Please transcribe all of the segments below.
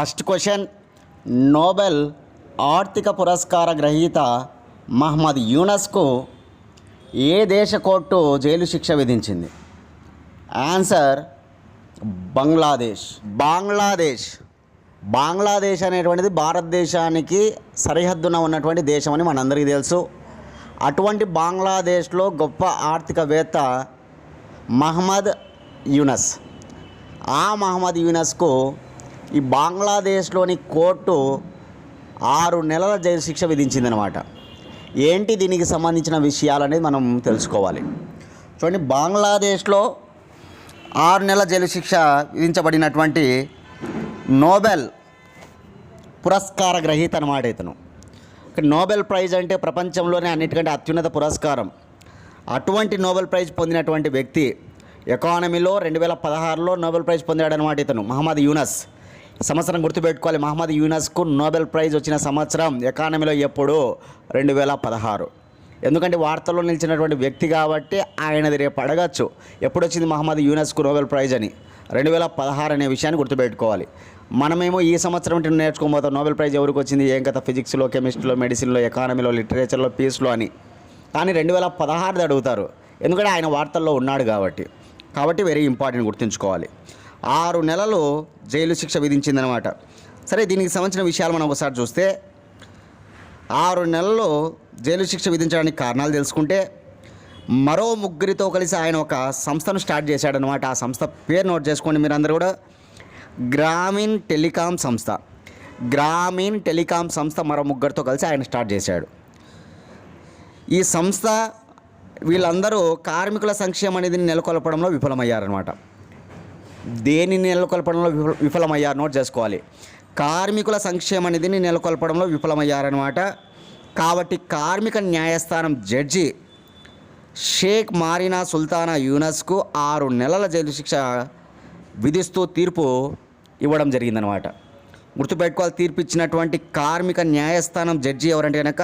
First question, Nobel ఆర్థిక పురస్కార గ్రహీత మహమ్మద్ యూనస్కు ఏ దేశ కోర్టు జైలు శిక్ష విధించింది? ఆన్సర్ బంగ్లాదేశ్. బంగ్లాదేశ్ అనేటువంటిది భారతదేశానికి సరిహద్దున ఉన్నటువంటి దేశం అని మనందరికీ తెలుసు. అటువంటి బంగ్లాదేశ్లో గొప్ప ఆర్థికవేత్త మహమ్మద్ యూనస్. ఆ మహమ్మద్ యూనస్కు ఈ బంగ్లాదేశ్లోని కోర్టు 6 నెలల జైలు శిక్ష విధించిందనమాట. ఏంటి దీనికి సంబంధించిన విషయాలు అనేది మనం తెలుసుకోవాలి. చూడండి, బంగ్లాదేశ్లో 6 నెలల జైలు శిక్ష విధించబడినటువంటి నోబెల్ పురస్కార గ్రహీత అన్నమాట ఇతను. నోబెల్ ప్రైజ్ అంటే ప్రపంచంలోనే అన్నిటికంటే అత్యున్నత పురస్కారం. అటువంటి నోబెల్ ప్రైజ్ పొందినటువంటి వ్యక్తి ఎకానమీలో 2016లో నోబెల్ ప్రైజ్ పొందాడనమాట ఇతను మహమ్మద్ యూనస్. సంవత్సరం గుర్తుపెట్టుకోవాలి, మహమ్మద్ యూనస్కు నోబెల్ ప్రైజ్ వచ్చిన సంవత్సరం ఎకానమీలో ఎప్పుడు 2016. ఎందుకంటే వార్తల్లో నిలిచినటువంటి వ్యక్తి కాబట్టి ఆయనది రేపు అడగచ్చు ఎప్పుడు వచ్చింది మహమ్మద్ యూనస్కు నోబెల్ ప్రైజ్ అని. 2016 అనే విషయాన్ని గుర్తుపెట్టుకోవాలి. మనమేమో ఈ సంవత్సరం నేర్చుకోబోతాం నోబెల్ ప్రైజ్ ఎవరికి వచ్చింది, ఏం కథ, ఫిజిక్స్లో, కెమిస్ట్రీలో, మెడిసిన్లో, ఎకానమీలో, లిటరేచర్లో, పీస్లో అని. కానీ 2016 అడుగుతారు, ఎందుకంటే ఆయన వార్తల్లో ఉన్నాడు కాబట్టి వెరీ ఇంపార్టెంట్ గుర్తుంచుకోవాలి. 6 నెలలు జైలు శిక్ష విధించిందనమాట. సరే, దీనికి సంబంధించిన విషయాలు మనం ఒకసారి చూస్తే 6 నెలలు జైలు శిక్ష విధించడానికి కారణాలు తెలుసుకుంటే, మరో ముగ్గురితో కలిసి ఆయన ఒక సంస్థను స్టార్ట్ చేశాడనమాట. ఆ సంస్థ పేరు నోట్ చేసుకోండి మీరందరూ కూడా, గ్రామీణ్ టెలికాం సంస్థ మరో ముగ్గురితో కలిసి ఆయన స్టార్ట్ చేశాడు. ఈ సంస్థ వీళ్ళందరూ కార్మికుల సంక్షేమం అనేది నెలకొల్పడంలో విఫలమయ్యారనమాట. దేనిని నెలకొల్పడంలో విఫలమయ్యారు నోట్ చేసుకోవాలి. కార్మికుల సంక్షేమ నిధిని నెలకొల్పడంలో విఫలమయ్యారనమాట. కాబట్టి కార్మిక న్యాయస్థానం జడ్జి షేక్ మారినా సుల్తానా యూనస్కు 6 నెలల జైలు శిక్ష విధిస్తూ తీర్పు ఇవ్వడం జరిగిందనమాట. గుర్తుపెట్టుకోవాలి, తీర్పు ఇచ్చినటువంటి కార్మిక న్యాయస్థానం జడ్జి ఎవరంటే కనుక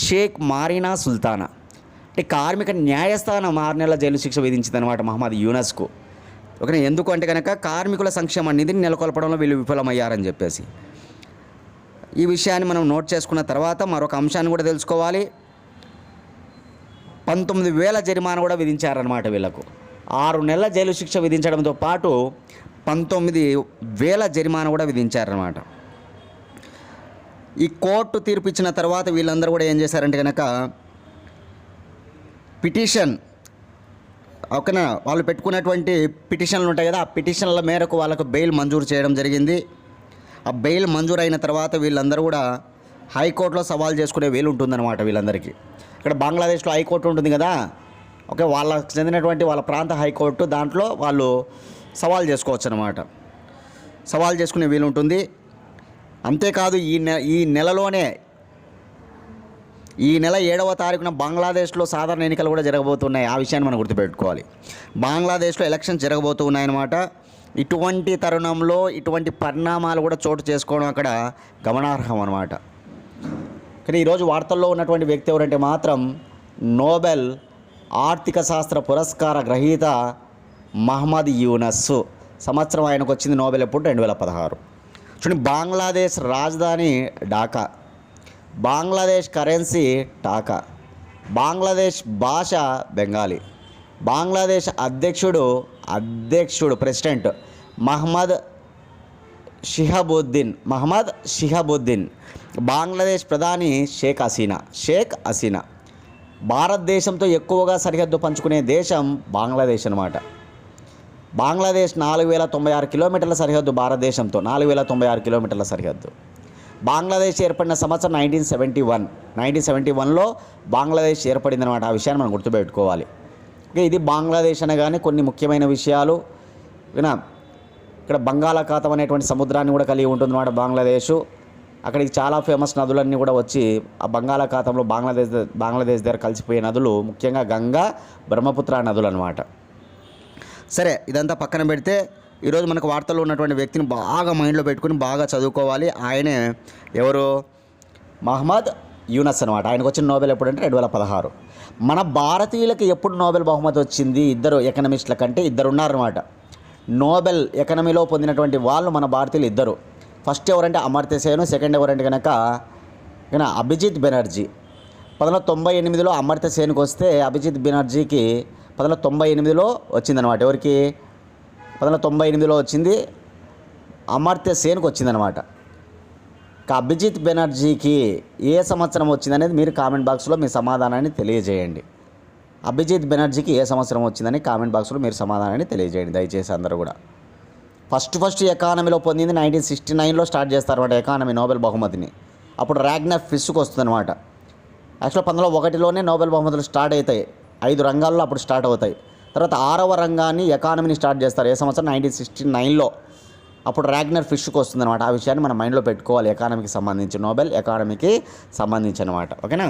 షేక్ మారినా సుల్తానా. అంటే కార్మిక న్యాయస్థానం 6 నెలల జైలు శిక్ష విధించిందనమాట మహమ్మద్ యూనస్కు. ఓకే, ఎందుకు అంటే కనుక కార్మికుల సంక్షేమ నిధిని నెలకొల్పడంలో వీళ్ళు విఫలమయ్యారని చెప్పేసి. ఈ విషయాన్ని మనం నోట్ చేసుకున్న తర్వాత మరొక అంశాన్ని కూడా తెలుసుకోవాలి. 19,000 జరిమానా కూడా విధించారనమాట వీళ్ళకు. 6 నెలల జైలు శిక్ష విధించడంతో పాటు 19,000 జరిమానా కూడా విధించారనమాట. ఈ కోర్టు తీర్పు ఇచ్చిన తర్వాత వీళ్ళందరూ కూడా ఏం చేశారంటే కనుక పిటిషన్, ఓకేనా, వాళ్ళు పెట్టుకున్నటువంటి పిటిషన్లు ఉంటాయి కదా, ఆ పిటిషన్ల మేరకు వాళ్ళకు బెయిల్ మంజూరు చేయడం జరిగింది. ఆ బెయిల్ మంజూరు అయిన తర్వాత వీళ్ళందరూ కూడా హైకోర్టులో సవాల్ చేసుకునే వీలు ఉంటుందన్నమాట వీళ్ళందరికీ. ఇక్కడ బంగ్లాదేశ్లో హైకోర్టు ఉంటుంది కదా, ఓకే, వాళ్ళకు చెందినటువంటి వాళ్ళ ప్రాంత హైకోర్టు, దాంట్లో వాళ్ళు సవాల్ చేసుకోవచ్చు అనమాట. సవాల్ చేసుకునే వీలు ఉంటుంది. అంతేకాదు ఈ నెలలోనే ఈ నెల 7వ తారీఖున బంగ్లాదేశ్లో సాధారణ ఎన్నికలు కూడా జరగబోతున్నాయి. ఆ విషయాన్ని మనం గుర్తుపెట్టుకోవాలి. బంగ్లాదేశ్లో ఎలక్షన్స్ జరగబోతూ ఉన్నాయన్నమాట. ఇటువంటి తరుణంలో ఇటువంటి పరిణామాలు కూడా చోటు చేసుకోవడం అక్కడ గమనార్హం అన్నమాట. కానీ ఈరోజు వార్తల్లో ఉన్నటువంటి వ్యక్తి ఎవరంటే మాత్రం నోబెల్ ఆర్థిక శాస్త్ర పురస్కార గ్రహీత మహమ్మద్ యూనస్. సంవత్సరం ఆయనకు వచ్చింది నోబెల్ ఎప్పుడు 2016. చూడండి, బంగ్లాదేశ్ రాజధాని ఢాకా, బంగ్లాదేశ్ కరెన్సీ టాకా, బంగ్లాదేశ్ భాష బెంగాలీ, బంగ్లాదేశ్ అధ్యక్షుడు ప్రెసిడెంట్ మహమ్మద్ షిహాబుద్దీన్, బంగ్లాదేశ్ ప్రధాని షేక్ హసీనా. భారతదేశంతో ఎక్కువగా సరిహద్దు పంచుకునే దేశం బంగ్లాదేశ్ అనమాట. బంగ్లాదేశ్ 4,096 కిలోమీటర్ల సరిహద్దు భారతదేశంతో, 4,096 కిలోమీటర్ల సరిహద్దు. బంగ్లాదేశ్ ఏర్పడిన సంవత్సరం 1971లో బంగ్లాదేశ్ ఏర్పడింది అనమాట. ఆ విషయాన్ని మనం గుర్తుపెట్టుకోవాలి. ఇది బంగ్లాదేశ్ అనగానే కొన్ని ముఖ్యమైన విషయాలు వినా. ఇక్కడ బంగాళాఖాతం అనేటువంటి సముద్రాన్ని కూడా కలిగి ఉంటుందన్నమాట బంగ్లాదేశ్. అక్కడికి చాలా ఫేమస్ నదులన్నీ కూడా వచ్చి ఆ బంగాళాఖాతంలో బంగ్లాదేశ్ దగ్గర కలిసిపోయే నదులు ముఖ్యంగా గంగా, బ్రహ్మపుత్ర నదులు అనమాట. సరే, ఇదంతా పక్కన పెడితే ఈరోజు మనకు వార్తల్లో ఉన్నటువంటి వ్యక్తిని బాగా మైండ్లో పెట్టుకుని బాగా చదువుకోవాలి. ఆయనే ఎవరు? మహమ్మద్ యూనస్ అనమాట. ఆయనకు వచ్చిన నోబెల్ ఎప్పుడంటే 2016. మన భారతీయులకు ఎప్పుడు నోబెల్ బహుమతి వచ్చింది? ఇద్దరు ఎకనమిస్టుల కంటే ఇద్దరు ఉన్నారన్నమాట. నోబెల్ ఎకనమీలో పొందినటువంటి వాళ్ళు మన భారతీయులు ఇద్దరు. ఫస్ట్ ఎవరంటే అమర్త్య సేన్, సెకండ్ ఎవరంటే కనుక అభిజిత్ బెనర్జీ. 1998లో అమర్త్య సేన్కి వస్తే అభిజిత్ బెనర్జీకి 1998లో వచ్చిందనమాట. ఎవరికి 1998లో వచ్చింది, అమర్త్య సేన్కి వచ్చిందనమాట. అభిజిత్ బెనర్జీకి ఏ సంవత్సరం వచ్చిందనేది మీరు కామెంట్ బాక్స్లో మీ సమాధానాన్ని తెలియజేయండి. అభిజిత్ బెనర్జీకి ఏ సంవత్సరం వచ్చిందని కామెంట్ బాక్స్లో మీరు సమాధానాన్ని తెలియజేయండి దయచేసి అందరూ కూడా. ఫస్ట్ ఎకానమీలో పొందింది 1969లో స్టార్ట్ చేస్తారన్నమాట ఎకానమీ నోబెల్ బహుమతిని. అప్పుడు రాగ్నర్ ఫిష్కు వస్తుందన్నమాట. యాక్చువల్గా 1901లోనే నోబెల్ బహుమతులు స్టార్ట్ అవుతాయి, 5 రంగాల్లో అప్పుడు స్టార్ట్ అవుతాయి. తర్వాత 6వ రంగాన్ని ఎకానమీని స్టార్ట్ చేస్తారు. ఏ సంవత్సరం 1969లో. అప్పుడు రాగ్నర్ ఫిష్కు వస్తుందన్నమాట. ఆ విషయాన్ని మన మైండ్లో పెట్టుకోవాలి. ఎకానమీకి సంబంధించి, నోబెల్ ఎకానమీకి సంబంధించి అనమాట. ఓకేనా.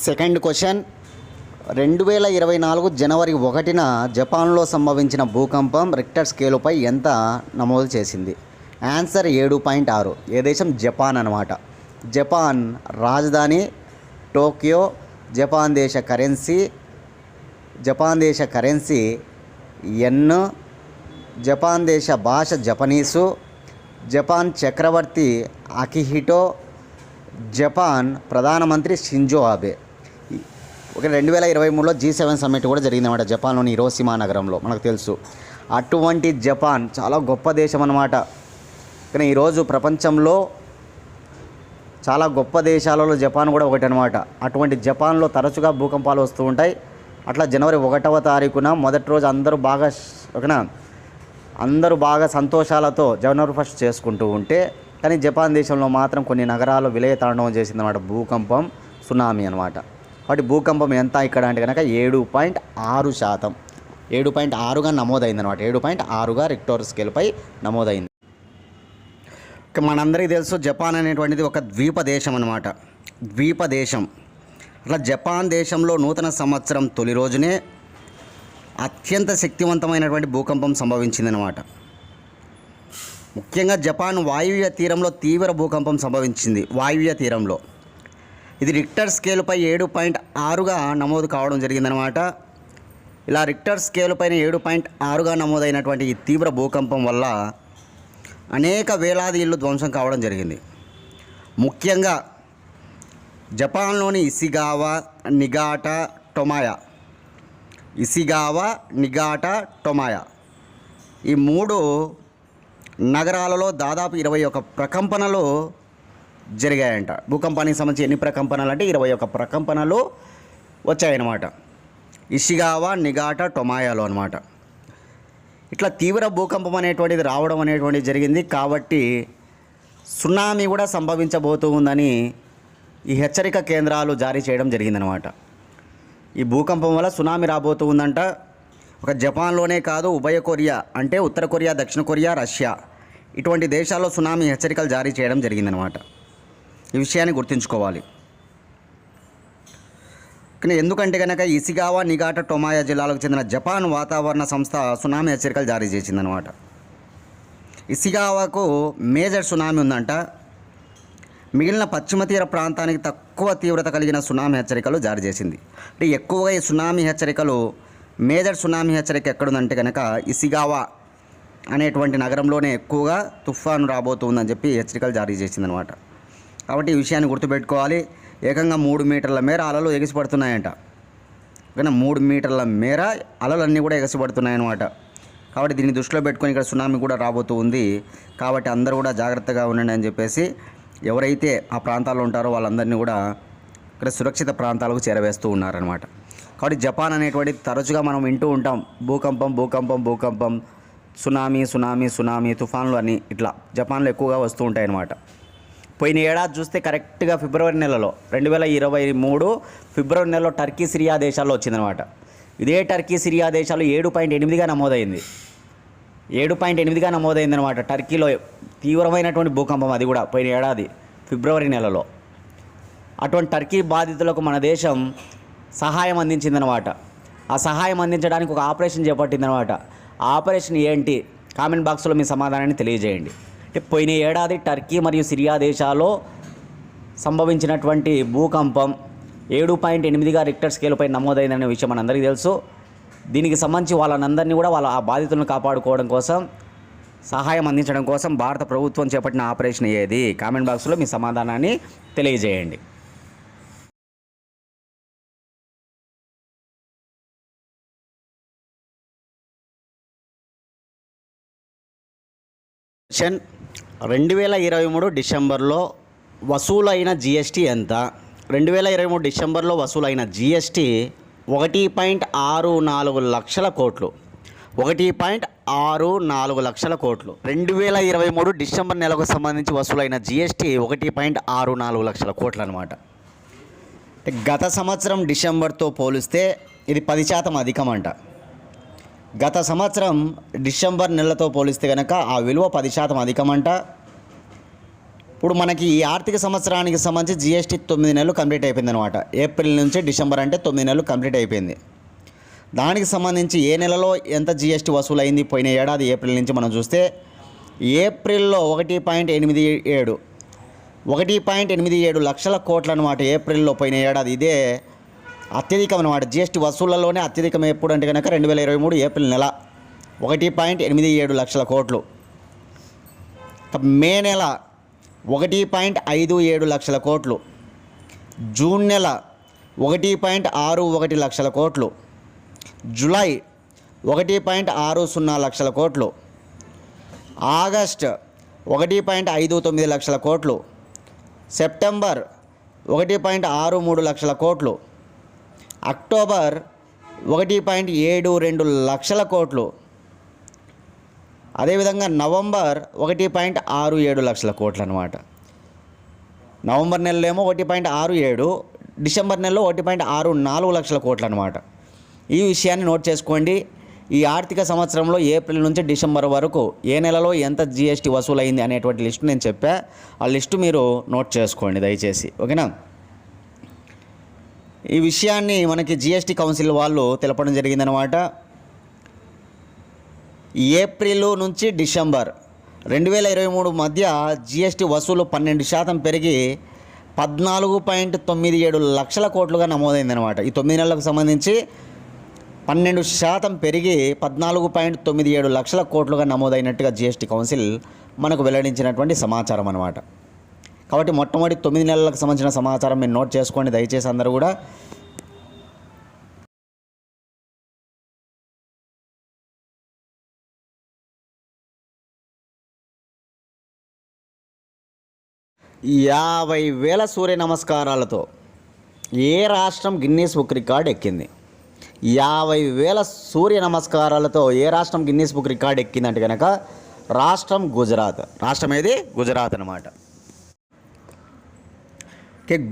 సెకండ్ క్వశ్చన్, 2024 జనవరి 1న జపాన్లో సంభవించిన భూకంపం రిక్టర్ స్కేలుపై ఎంత నమోదు చేసింది? ఆన్సర్ 7.6. ఏ దేశం? జపాన్ అనమాట. జపాన్ రాజధాని టోక్యో. జపాన్ దేశ కరెన్సీ యెన్. జపాన్ దేశ భాష జపనీసు. జపాన్ చక్రవర్తి అకిహిటో. జపాన్ ప్రధానమంత్రి షింజో ఆబే. 2023లో G7 సమ్మిట్ కూడా జరిగిందన్నమాట జపాన్లోని హిరోషిమా నగరంలో, మనకు తెలుసు. అటువంటి జపాన్ చాలా గొప్ప దేశం అన్నమాట. కానీ ఈరోజు ప్రపంచంలో చాలా గొప్ప దేశాలలో జపాన్ కూడా ఒకటి అనమాట. అటువంటి జపాన్లో తరచుగా భూకంపాలు వస్తూ ఉంటాయి. అట్లా జనవరి 1వ తారీఖున మొదటి రోజు అందరూ బాగా సంతోషాలతో జనవరి 1 చేసుకుంటూ ఉంటే, కానీ జపాన్ దేశంలో మాత్రం కొన్ని నగరాలు విలయ తాండవం చేసిందన్నమాట భూకంపం, సునామీ అనమాట. కాబట్టి భూకంపం ఎంత ఇక్కడ అంటే కనుక 7.6%, 7.6గా నమోదైందనమాట. 7.6గా రిక్టర్ స్కేల్పై నమోదైంది. మనందరికీ తెలుసు జపాన్ అనేటువంటిది ఒక ద్వీప దేశం అనమాట. ద్వీప దేశం. అట్లా జపాన్ దేశంలో నూతన సంవత్సరం తొలి రోజునే అత్యంత శక్తివంతమైనటువంటి భూకంపం సంభవించిందనమాట. ముఖ్యంగా జపాన్ వాయువ్య తీరంలో తీవ్ర భూకంపం సంభవించింది. వాయువ్య తీరంలో ఇది రిక్టర్ స్కేలుపై 7.6గా నమోదు కావడం జరిగిందనమాట. ఇలా రిక్టర్ స్కేలు పైన 7.6గా నమోదైనటువంటి ఈ తీవ్ర భూకంపం వల్ల అనేక వేలాది ఇళ్ళు ధ్వంసం కావడం జరిగింది. ముఖ్యంగా జపాన్లోని ఇసిగావా, నిగాటా, టొమాయా ఈ 3 నగరాలలో దాదాపు 21 ప్రకంపనలు జరిగాయంట. భూకంపానికి సంబంధించి ఎన్ని ప్రకంపనలు అంటే 21 ప్రకంపనలు వచ్చాయన్నమాట. ఇషిగావా, నిగాటా, టొమాయాలో అనమాట. ఇట్లా తీవ్ర భూకంపం అనేటువంటిది రావడం అనేటువంటిది జరిగింది. కాబట్టి సునామీ కూడా సంభవించబోతూ ఉందని ఈ హెచ్చరిక కేంద్రాలు జారీ చేయడం జరిగిందనమాట. ఈ భూకంపం వల్ల సునామీ రాబోతూ ఉందంట. ఒక జపాన్లోనే కాదు, ఉభయ కొరియా అంటే ఉత్తర కొరియా, దక్షిణ కొరియా, రష్యా ఇటువంటి దేశాల్లో సునామీ హెచ్చరికలు జారీ చేయడం జరిగిందనమాట. ఈ విషయాన్ని గుర్తుంచుకోవాలి. కానీ ఎందుకంటే కనుక ఇసిగావా, నిగాటా, టొమాయా జిల్లాలకు చెందిన జపాన్ వాతావరణ సంస్థ సునామీ హెచ్చరికలు జారీ చేసిందనమాట. ఇసిగావాకు మేజర్ సునామీ ఉందంట. మిగిలిన పశ్చిమ తీర ప్రాంతానికి తక్కువ తీవ్రత కలిగిన సునామీ హెచ్చరికలు జారీ చేసింది. అంటే ఎక్కువగా ఈ సునామీ హెచ్చరికలు, మేజర్ సునామీ హెచ్చరిక ఎక్కడుందంటే కనుక ఇసిగావా అనేటువంటి నగరంలోనే ఎక్కువగా తుఫాను రాబోతుందని చెప్పి హెచ్చరికలు జారీ చేసిందనమాట. కాబట్టి ఈ విషయాన్ని గుర్తుపెట్టుకోవాలి. ఏకంగా 3 మీటర్ల మేర అలలు ఎగిసిపడుతున్నాయంట. కానీ 3 మీటర్ల మేర అలలన్నీ కూడా ఎగసిపడుతున్నాయన్నమాట. కాబట్టి దీన్ని దృష్టిలో పెట్టుకొని ఇక్కడ సునామీ కూడా రాబోతూ ఉంది. కాబట్టి అందరూ కూడా జాగ్రత్తగా ఉండండి అని చెప్పేసి ఎవరైతే ఆ ప్రాంతాల్లో ఉంటారో వాళ్ళందరినీ కూడా ఇక్కడ సురక్షిత ప్రాంతాలకు చేరవేస్తూ ఉన్నారనమాట. కాబట్టి జపాన్ అనేటువంటి తరచుగా మనం వింటూ ఉంటాం, భూకంపం, సునామీ, తుఫాన్లు అని ఇట్లా జపాన్లో ఎక్కువగా వస్తూ ఉంటాయన్నమాట. పోయిన ఏడాది చూస్తే కరెక్ట్గా ఫిబ్రవరి నెలలో 2023 ఫిబ్రవరి నెలలో టర్కీ, సిరియా దేశాల్లో వచ్చిందనమాట. ఇదే టర్కీ, సిరియా దేశాలు 7.8గా నమోదైంది. 7.8గా నమోదైందనమాట. టర్కీలో తీవ్రమైనటువంటి భూకంపం, అది కూడా పోయిన ఏడాది ఫిబ్రవరి నెలలో. అటువంటి టర్కీ బాధితులకు మన దేశం సహాయం అందించిందనమాట. ఆ సహాయం అందించడానికి ఒక ఆపరేషన్ చేపట్టిందనమాట. ఆ ఆపరేషన్ ఏంటి? కామెంట్ బాక్స్లో మీ సమాధానాన్ని తెలియజేయండి. పోయిన ఏడాది టర్కీ మరియు సిరియా దేశాల్లో సంభవించినటువంటి భూకంపం 7.8గా రిక్టర్ స్కేల్పై నమోదైందనే విషయం మనందరికీ తెలుసు. దీనికి సంబంధించి వాళ్ళందరినీ కూడా వాళ్ళ ఆ బాధితులను కాపాడుకోవడం కోసం, సహాయం అందించడం కోసం భారత ప్రభుత్వం చేపట్టిన ఆపరేషన్ ఏది? కామెంట్ బాక్స్లో మీ సమాధానాన్ని తెలియజేయండి. క్వశ్చన్: 2023 డిసెంబర్లో వసూలైన జిఎస్టీ ఎంత? 2023 డిసెంబర్లో వసూలైన జిఎస్టీ 1.64 లక్షల కోట్లు. 1.64 లక్షల కోట్లు. 2023 డిసెంబర్ నెలకు సంబంధించి వసూలైన జిఎస్టీ 1.64 లక్షల కోట్లు అనమాట. గత సంవత్సరం డిసెంబర్తో పోలిస్తే ఇది 10% అధికమంట. గత సంవత్సరం డిసెంబర్ నెలతో పోలిస్తే కనుక ఆ విలువ 10% అధికమంట. ఇప్పుడు మనకి ఈ ఆర్థిక సంవత్సరానికి సంబంధించి జిఎస్టీ 9 నెలలు కంప్లీట్ అయిపోయింది అనమాట. ఏప్రిల్ నుంచి డిసెంబర్ అంటే 9 నెలలు కంప్లీట్ అయిపోయింది. దానికి సంబంధించి ఏ నెలలో ఎంత జిఎస్టీ వసూలైంది పోయిన ఏడాది ఏప్రిల్ నుంచి మనం చూస్తే ఏప్రిల్లో 1.87 లక్షల కోట్లు అనమాట. ఏప్రిల్లో పోయిన ఏడాది ఇదే అత్యధికం అనమాట. జిఎస్టీ వసూళ్లలోనే అత్యధికం ఎప్పుడు అంటే కనుక 2023 ఏప్రిల్ నెల 1.87 లక్షల కోట్లు. మే నెల 1.57 లక్షల కోట్లు. జూన్ నెల 1.61 లక్షల కోట్లు. జూలై 1.60 లక్షల కోట్లు. ఆగస్ట్ 1.59 లక్షల కోట్లు. సెప్టెంబర్ 1.63 లక్షల కోట్లు. అక్టోబర్ 1.72 లక్షల కోట్లు. అదేవిధంగా నవంబర్ 1.67 లక్షల కోట్లు అనమాట. నవంబర్ నెలలో 1.67, డిసెంబర్ నెలలో 1.64 లక్షల కోట్లు అనమాట. ఈ విషయాన్ని నోట్ చేసుకోండి. ఈ ఆర్థిక సంవత్సరంలో ఏప్రిల్ నుంచి డిసెంబర్ వరకు ఏ నెలలో ఎంత జిఎస్టీ వసూలైంది అనేటువంటి లిస్టు నేను చెప్పా. ఆ లిస్టు మీరు నోట్ చేసుకోండి దయచేసి, ఓకేనా. ఈ విషయాన్ని మనకి జిఎస్టీ కౌన్సిల్ వాళ్ళు తెలపడం జరిగిందనమాట. ఏప్రిల్ నుంచి డిసెంబర్ 2023 మధ్య జిఎస్టీ వసూలు 12% పెరిగి 14.97 లక్షల కోట్లుగా నమోదైందనమాట. ఈ 9 నెలలకు సంబంధించి 12% పెరిగి 14.97 లక్షల కోట్లుగా నమోదైనట్టుగా జిఎస్టీ కౌన్సిల్ మనకు వెల్లడించినటువంటి సమాచారం అనమాట. కాబట్టి మొట్టమొదటి 9 నెలలకు సంబంధించిన సమాచారం మీరు నోట్ చేసుకోండి దయచేసి అందరూ కూడా. ఈ 50,000 సూర్య నమస్కారాలతో ఏ రాష్ట్రం గిన్నీస్ బుక్ రికార్డ్ ఎక్కింది? 50,000 సూర్య నమస్కారాలతో ఏ రాష్ట్రం గిన్నీస్ బుక్ రికార్డ్ ఎక్కిందంటే కనుక రాష్ట్రం గుజరాత్. రాష్ట్రం ఏది? గుజరాత్ అనమాట.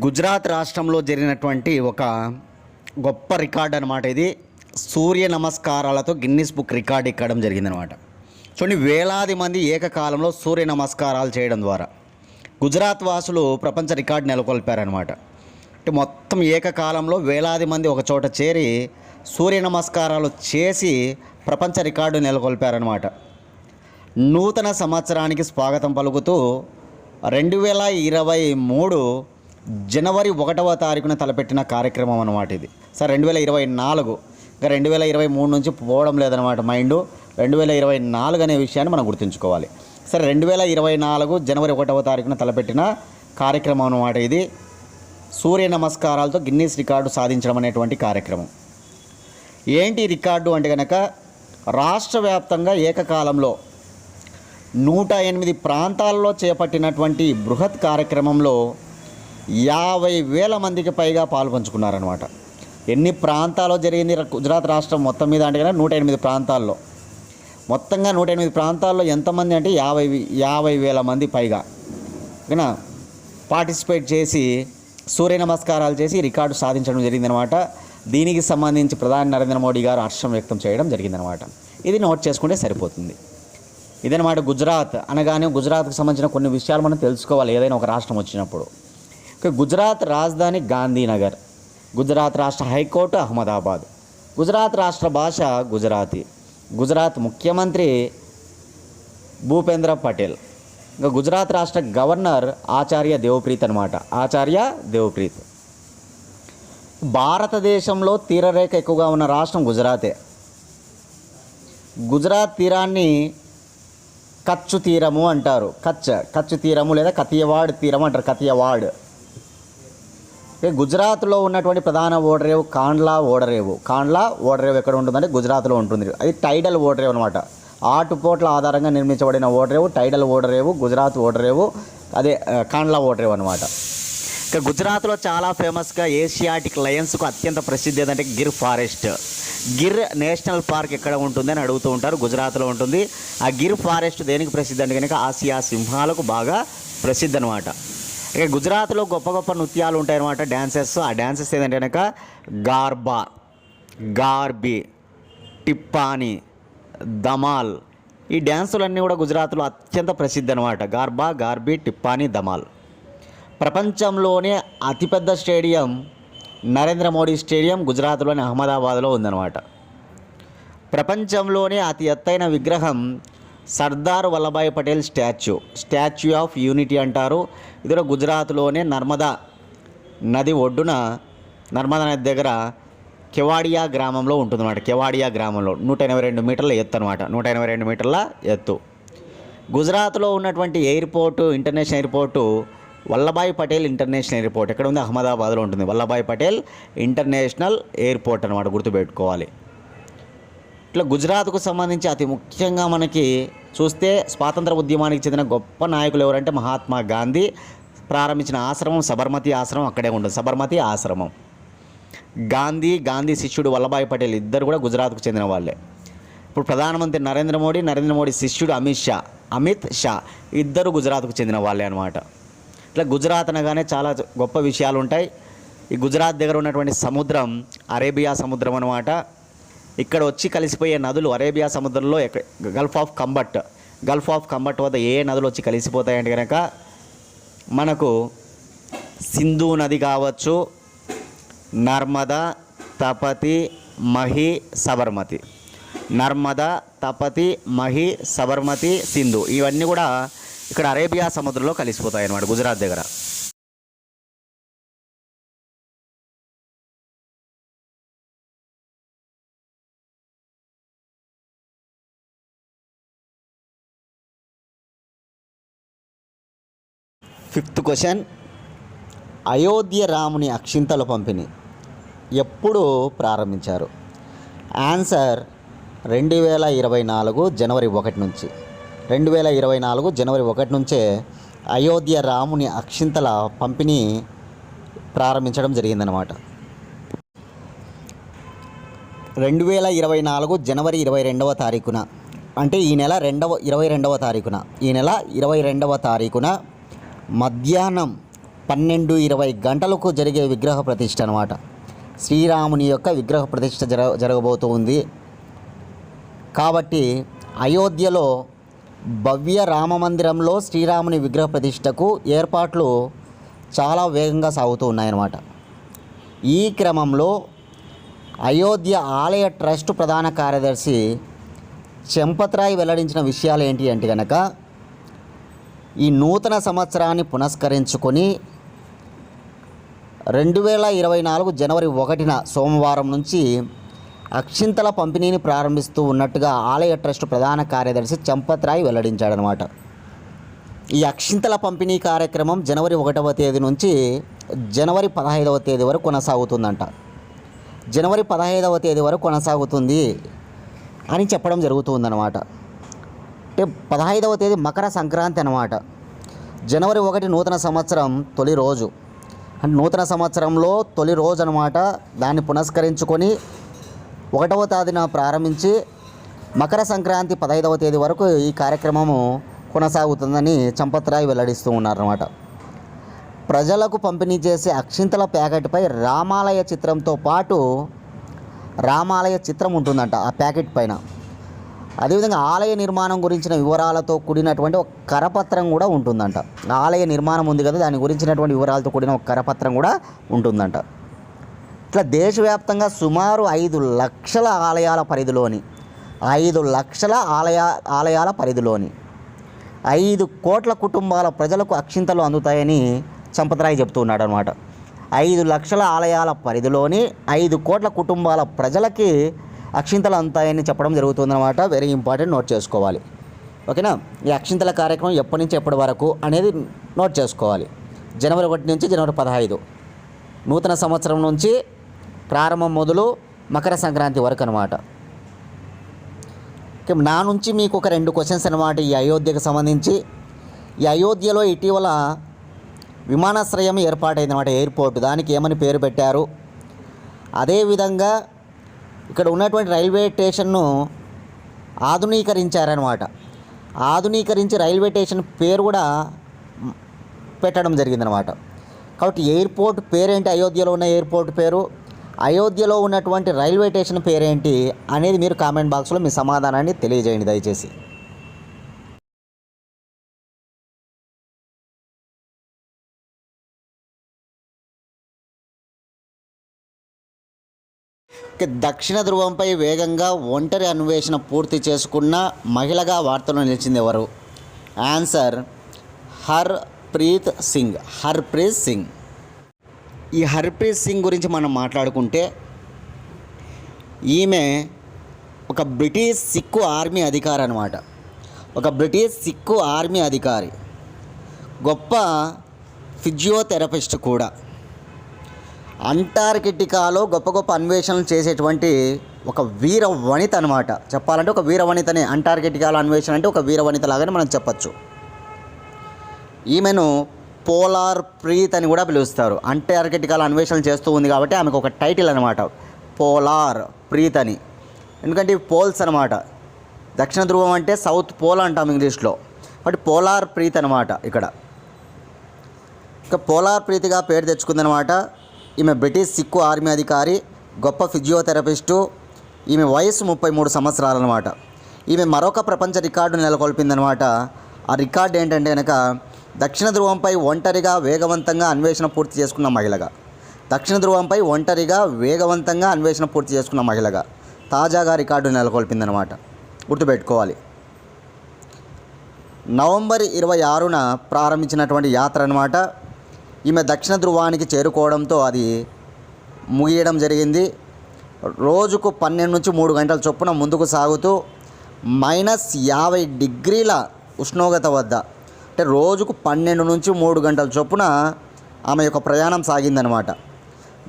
గుజరాత్ రాష్ట్రంలో జరిగినటువంటి ఒక గొప్ప రికార్డ్ అనమాట ఇది. సూర్య నమస్కారాలతో గిన్నీస్ బుక్ రికార్డ్ ఎక్కడం జరిగిందనమాట. చూడండి, వేలాది మంది ఏకకాలంలో సూర్య నమస్కారాలు చేయడం ద్వారా గుజరాత్ వాసులు ప్రపంచ రికార్డు నెలకొల్పారనమాట. అంటే మొత్తం ఏకకాలంలో వేలాది మంది ఒక చోట చేరి సూర్య నమస్కారాలు చేసి ప్రపంచ రికార్డు నెలకొల్పారనమాట. నూతన సంవత్సరానికి స్వాగతం పలుకుతూ 2023 జనవరి 1వ తారీఖున తలపెట్టిన కార్యక్రమం అన్నమాట ఇది. సార్ 2024, ఇంకా 2023 నుంచి పోవడం లేదనమాట మైండ్. 2024 అనే విషయాన్ని మనం గుర్తుంచుకోవాలి. సరే, 2024 జనవరి 1వ తారీఖున తలపెట్టిన కార్యక్రమం అన్నమాట ఇది. సూర్య నమస్కారాలతో గిన్నీస్ రికార్డు సాధించడం అనేటువంటి కార్యక్రమం. ఏంటి రికార్డు అంటే కనుక రాష్ట్ర వ్యాప్తంగా ఏకకాలంలో 108 ప్రాంతాల్లో చేపట్టినటువంటి బృహత్ కార్యక్రమంలో 50,000 మందికి పైగా పాల్పంచుకున్నారనమాట. ఎన్ని ప్రాంతాల్లో జరిగింది గుజరాత్ రాష్ట్రం మొత్తం మీద అంటే కనుక 108 ప్రాంతాల్లో. మొత్తంగా 108 ప్రాంతాల్లో ఎంతమంది అంటే 50,000 మంది పైగా ఓకేనా పార్టిసిపేట్ చేసి సూర్య నమస్కారాలు చేసి రికార్డు సాధించడం జరిగిందనమాట. దీనికి సంబంధించి ప్రధాని నరేంద్ర మోడీ గారు హర్షం వ్యక్తం చేయడం జరిగిందనమాట. ఇది నోట్ చేసుకుంటే సరిపోతుంది. ఇదనమాట గుజరాత్ అనగానే గుజరాత్కు సంబంధించిన కొన్ని విషయాలు మనం తెలుసుకోవాలి ఏదైనా ఒక రాష్ట్రం వచ్చినప్పుడు. గుజరాత్ రాజధాని గాంధీనగర్, గుజరాత్ రాష్ట్ర హైకోర్టు అహ్మదాబాద్, గుజరాత్ రాష్ట్ర భాష గుజరాతీ, గుజరాత్ ముఖ్యమంత్రి భూపేంద్ర పటేల్, ఇంకా గుజరాత్ రాష్ట్ర గవర్నర్ ఆచార్య దేవప్రీత్ అనమాట. ఆచార్య దేవప్రీత్. భారతదేశంలో తీరరేఖ ఎక్కువగా ఉన్న రాష్ట్రం గుజరాతే. గుజరాత్ తీరాన్ని కచ్చు తీరము అంటారు. కచ్చు తీరము లేదా కతియవాడ్ తీరం అంటారు. కతియవాడ్. గుజరాత్లో ఉన్నటువంటి ప్రధాన ఓడరేవు కాండ్లా ఓడరేవు. కాండ్లా ఓడరేవు ఎక్కడ ఉంటుందంటే గుజరాత్లో ఉంటుంది. అది టైడల్ ఓడరేవు అనమాట. ఆటుపోట్ల ఆధారంగా నిర్మించబడిన ఓడరేవు టైడల్ ఓడరేవు, గుజరాత్ ఓడరేవు, అదే కాండ్లా ఓడరేవు అనమాట. ఇక గుజరాత్లో చాలా ఫేమస్గా ఏషియాటిక్ లయన్స్కు అత్యంత ప్రసిద్ధి ఏదంటే Gir forest. Gir national park ఎక్కడ ఉంటుంది అని అడుగుతూ ఉంటారు. గుజరాత్లో ఉంటుంది. ఆ గిర్ ఫారెస్ట్ దేనికి ప్రసిద్ధి అంటే కనుక ఆసియా సింహాలకు బాగా ప్రసిద్ధి అనమాట. ఇక గుజరాత్లో గొప్ప గొప్ప నృత్యాలు ఉంటాయన్నమాట, డ్యాన్సెస్. ఆ డ్యాన్సెస్ ఏదంటే కనుక గార్బా, గార్బీ, టిప్పానీ, ధమాల్. ఈ డ్యాన్సులన్నీ కూడా గుజరాత్లో అత్యంత ప్రసిద్ధి అనమాట. గార్బా, గార్బీ, టిప్పానీ, ధమాల్. ప్రపంచంలోనే అతిపెద్ద స్టేడియం నరేంద్ర మోడీ స్టేడియం గుజరాత్లోని అహ్మదాబాద్లో ఉందన్నమాట. ప్రపంచంలోనే అతి ఎత్తైన విగ్రహం Sardar Vallabhbhai Patel statue of unity అంటారు. ఇది కూడా గుజరాత్లోనే నర్మదా నది ఒడ్డున, నర్మదా నది దగ్గర కెవాడియా గ్రామంలో ఉంటుందన్నమాట. కెవాడియా గ్రామంలో 182 మీటర్ల ఎత్తు అనమాట. 182 మీటర్ల ఎత్తు. గుజరాత్లో ఉన్నటువంటి airport, international airport Vallabhbhai Patel international airport ఎక్కడ ఉంది? అహ్మదాబాద్లో ఉంటుంది. వల్లభాయ్ పటేల్ ఇంటర్నేషనల్ ఎయిర్పోర్ట్ అనమాట, గుర్తుపెట్టుకోవాలి. ఇట్లా గుజరాత్కు సంబంధించి అతి ముఖ్యంగా మనకి చూస్తే స్వాతంత్ర ఉద్యమానికి చెందిన గొప్ప నాయకులు ఎవరంటే మహాత్మా గాంధీ ప్రారంభించిన ఆశ్రమం సబర్మతి ఆశ్రమం అక్కడే ఉంటుంది. సబర్మతి ఆశ్రమం. గాంధీ శిష్యుడు వల్లభాయ్ పటేల్ ఇద్దరు కూడా గుజరాత్కు చెందిన వాళ్ళే. ఇప్పుడు ప్రధానమంత్రి నరేంద్ర మోడీ శిష్యుడు అమిత్ షా ఇద్దరు గుజరాత్కు చెందిన వాళ్ళే అనమాట. ఇట్లా గుజరాత్ అనగానే చాలా గొప్ప విషయాలు ఉంటాయి. ఈ గుజరాత్ దగ్గర ఉన్నటువంటి సముద్రం అరేబియా సముద్రం అనమాట. ఇక్కడ వచ్చి కలిసిపోయే నదులు అరేబియా సముద్రంలో గల్ఫ్ ఆఫ్ కంబట్ వద్ద ఏ నదులు వచ్చి కలిసిపోతాయంటే కనుక మనకు సింధు నది కావచ్చు, నర్మదా, తపతి, మహి, సబర్మతి. నర్మదా, తపతి, మహి, సబర్మతి, సింధు ఇవన్నీ కూడా ఇక్కడ అరేబియా సముద్రంలో కలిసిపోతాయి అన్నమాట గుజరాత్ దగ్గర. ఫిఫ్త్ క్వశ్చన్, అయోధ్య రాముని అక్షింతల పంపిణీ ఎప్పుడు ప్రారంభించారు? ఆన్సర్ 2024 జనవరి 1 నుంచి. 2024 జనవరి 1 నుంచే అయోధ్య రాముని అక్షింతల పంపిణీ ప్రారంభించడం జరిగిందనమాట. 2024 జనవరి 22వ తారీఖున, అంటే ఈ నెల 22వ తారీఖున మధ్యాహ్నం 12:20 గంటలకు జరిగే విగ్రహ ప్రతిష్ఠ అనమాట. శ్రీరాముని యొక్క విగ్రహ ప్రతిష్ఠ జరగబోతుంది. కాబట్టి అయోధ్యలో భవ్య రామమందిరంలో శ్రీరాముని విగ్రహ ప్రతిష్టకు ఏర్పాట్లు చాలా వేగంగా సాగుతూ ఉన్నాయన్నమాట. ఈ క్రమంలో అయోధ్య ఆలయ ట్రస్ట్ ప్రధాన కార్యదర్శి చెంపత్రాయ్ వెల్లడించిన విషయాలు ఏంటి అంటే కనుక, ఈ నూతన సంవత్సరాన్ని పునస్కరించుకొని 2024 జనవరి 1న సోమవారం నుంచి అక్షింతల పంపిణీని ప్రారంభిస్తూ ఉన్నట్టుగా ఆలయ ట్రస్ట్ ప్రధాన కార్యదర్శి చెంపత్రాయ్ వెల్లడించాడనమాట. ఈ అక్షింతల పంపిణీ కార్యక్రమం జనవరి 1వ తేదీ నుంచి జనవరి 15వ తేదీ వరకు కొనసాగుతుందంట. జనవరి 15వ తేదీ వరకు కొనసాగుతుంది అని చెప్పడం జరుగుతుందన్నమాట. అంటే 15వ తేదీ మకర సంక్రాంతి అన్నమాట. జనవరి 1 నూతన సంవత్సరం తొలి రోజు, అంటే నూతన సంవత్సరంలో తొలి రోజు అనమాట. దాన్ని పునస్కరించుకొని 1వ తేదీన ప్రారంభించి మకర సంక్రాంతి 15వ తేదీ వరకు ఈ కార్యక్రమము కొనసాగుతుందని చంపత్రాయ్ వెల్లడిస్తూ ఉన్నారన్నమాట. ప్రజలకు పంపిణీ చేసే అక్షింతల ప్యాకెట్పై రామాలయ చిత్రంతో పాటు రామాలయ చిత్రం ఉంటుందంట ఆ ప్యాకెట్ పైన. అదేవిధంగా ఆలయ నిర్మాణం గురించిన వివరాలతో కూడినటువంటి ఒక కరపత్రం కూడా ఉంటుందంట. ఆలయ నిర్మాణం ఉంది కదా, దాని గురించినటువంటి వివరాలతో కూడిన ఒక కరపత్రం కూడా ఉంటుందంట. ఇట్లా దేశవ్యాప్తంగా సుమారు 5 లక్షల ఆలయాల పరిధిలోని 5 కోట్ల కుటుంబాల ప్రజలకు అక్షింతలు అందుతాయని చంపతరాయ్ చెప్తూ ఉన్నాడు అనమాట. 5 లక్షల ఆలయాల పరిధిలోని 5 కోట్ల కుటుంబాల ప్రజలకి అక్షింతలు అందుతాయని చెప్పడం జరుగుతుందన్నమాట. వెరీ ఇంపార్టెంట్, నోట్ చేసుకోవాలి. ఓకేనా. ఈ అక్షింతల కార్యక్రమం ఎప్పటి నుంచి ఎప్పటి వరకు అనేది నోట్ చేసుకోవాలి. జనవరి 1 నుంచి జనవరి 15, నూతన సంవత్సరం నుంచి ప్రారంభం మొదలు మకర సంక్రాంతి వరకు అనమాట. నా నుంచి మీకు ఒక 2 క్వశ్చన్స్ అనమాట ఈ అయోధ్యకు సంబంధించి. ఈ అయోధ్యలో ఇటీవల విమానాశ్రయం ఏర్పాటైంది అనమాట, ఎయిర్పోర్ట్. దానికి ఏమని పేరు పెట్టారు? అదేవిధంగా ఇక్కడ ఉన్నటువంటి రైల్వే స్టేషన్ను ఆధునీకరించారనమాట. ఆధునీకరించి రైల్వే స్టేషన్ పేరు కూడా పెట్టడం జరిగిందనమాట. కాబట్టి ఎయిర్పోర్ట్ పేరేంటి? అయోధ్యలో ఉన్న ఎయిర్పోర్ట్ పేరు, అయోధ్యలో ఉన్నటువంటి రైల్వే స్టేషన్ పేరేంటి అనేది మీరు కామెంట్ బాక్స్లో మీ సమాధానాన్ని తెలియజేయండి దయచేసి. దక్షిణ ధృవంపై వేగంగా ఒంటరి అన్వేషణ పూర్తి చేసుకున్న మహిళగా వార్తల్లో నిలిచింది ఎవరు? ఆన్సర్ హర్ప్రీత్ సింగ్. హర్ప్రీత్ సింగ్. ఈ హర్ప్రీత్ సింగ్ గురించి మనం మాట్లాడుకుంటే ఈమె ఒక బ్రిటిష్ సిక్కు ఆర్మీ అధికారి అనమాట. ఒక బ్రిటిష్ సిక్కు ఆర్మీ అధికారి, గొప్ప ఫిజియోథెరపిస్ట్ కూడా. అంటార్కిటికాలో గొప్ప గొప్ప అన్వేషణలు చేసేటువంటి ఒక వీర వనిత అనమాట. చెప్పాలంటే ఒక వీర వనితనే. అంటార్కిటికాలో అన్వేషణ అంటే ఒక వీర వనిత లాగానే మనం చెప్పచ్చు. ఈమెను పోలార్ ప్రీత్ అని కూడా పిలుస్తారు. అంటార్కిటికాలో అన్వేషణలు చేస్తూ ఉంది కాబట్టి ఆమెకు ఒక టైటిల్ అనమాట, పోలార్ ప్రీత్ అని. ఎందుకంటే ఇవి పోల్స్ అనమాట. దక్షిణ ధ్రువం అంటే సౌత్ పోల్ అంటాం ఇంగ్లీష్లో. కాబట్టి పోలార్ ప్రీత్ అనమాట ఇక్కడ. ఇక పోలార్ ప్రీతిగా పేరు తెచ్చుకుందనమాట. ఈమె బ్రిటిష్ సిక్కు ఆర్మీ అధికారి, గొప్ప ఫిజియోథెరపిస్టు. ఈమె వయసు 33 సంవత్సరాలు అనమాట. ఈమె మరొక ప్రపంచ రికార్డు నెలకొల్పిందనమాట. ఆ రికార్డు ఏంటంటే కనుక దక్షిణ ధ్రువంపై ఒంటరిగా వేగవంతంగా అన్వేషణ పూర్తి చేసుకున్న మహిళగా. దక్షిణ ధ్రువంపై ఒంటరిగా వేగవంతంగా అన్వేషణ పూర్తి చేసుకున్న మహిళగా తాజాగా రికార్డు నెలకొల్పిందనమాట. గుర్తుపెట్టుకోవాలి. నవంబర్ 26న ప్రారంభించినటువంటి యాత్ర అనమాట. ఈమె దక్షిణ ధ్రువానికి చేరుకోవడంతో అది ముగియడం జరిగింది. రోజుకు 12 నుంచి 3 గంటల చొప్పున ముందుకు సాగుతూ -50 డిగ్రీల ఉష్ణోగ్రత వద్ద, అంటే రోజుకు 12 నుంచి 3 గంటల చొప్పున ఆమె యొక్క ప్రయాణం సాగిందనమాట.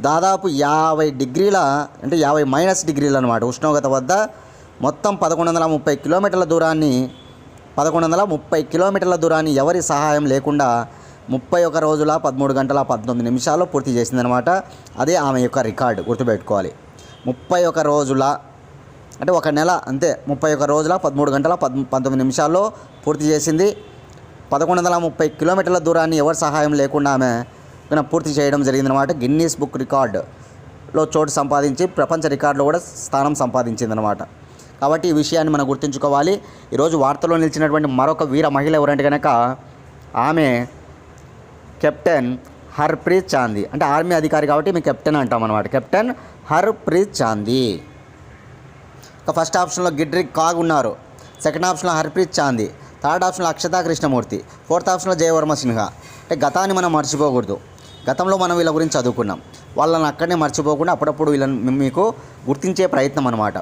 దాదాపు 50 డిగ్రీల, అంటే 50 డిగ్రీలు అనమాట ఉష్ణోగ్రత వద్ద మొత్తం 1130 కిలోమీటర్ల దూరాన్ని 1130 కిలోమీటర్ల దూరాన్ని ఎవరి సహాయం లేకుండా 31 రోజుల 13 గంటల 19 నిమిషాల్లో పూర్తి చేసిందనమాట. అదే ఆమె యొక్క రికార్డు. గుర్తుపెట్టుకోవాలి. 31 రోజుల, అంటే ఒక నెల అంతే, 31 రోజుల 13 గంటల 19 నిమిషాల్లో పూర్తి చేసింది. 1130 కిలోమీటర్ల దూరాన్ని ఎవరి సహాయం లేకుండా ఆమె పూర్తి చేయడం జరిగిందనమాట. గిన్నీస్ బుక్ రికార్డులో చోటు సంపాదించి ప్రపంచ రికార్డులో కూడా స్థానం సంపాదించిందనమాట. కాబట్టి ఈ విషయాన్ని మనం గుర్తుంచుకోవాలి. ఈరోజు వార్తల్లో నిలిచినటువంటి మరొక వీర మహిళ ఎవరంటే కనుక ఆమె కెప్టెన్ హర్ప్రీత్ చాందీ. అంటే ఆర్మీ అధికారి కాబట్టి మేము కెప్టెన్ అంటాం అనమాట. కెప్టెన్ హర్ప్రీత్ చాందీ. ఫస్ట్ ఆప్షన్లో గిడ్రిక్ కాగ్ ఉన్నారు, సెకండ్ ఆప్షన్లో హర్ప్రీత్ చాందీ, థర్డ్ ఆప్షన్లో అక్షతా కృష్ణమూర్తి, ఫోర్త్ ఆప్షన్లో జయవర్మ సిన్హా. అంటే గతాన్ని మనం మర్చిపోకూడదు. గతంలో మనం వీళ్ళ గురించి చదువుకున్నాం. వాళ్ళని అక్కడనే మర్చిపోకుండా అప్పుడప్పుడు వీళ్ళని మీకు గుర్తించే ప్రయత్నం అనమాట.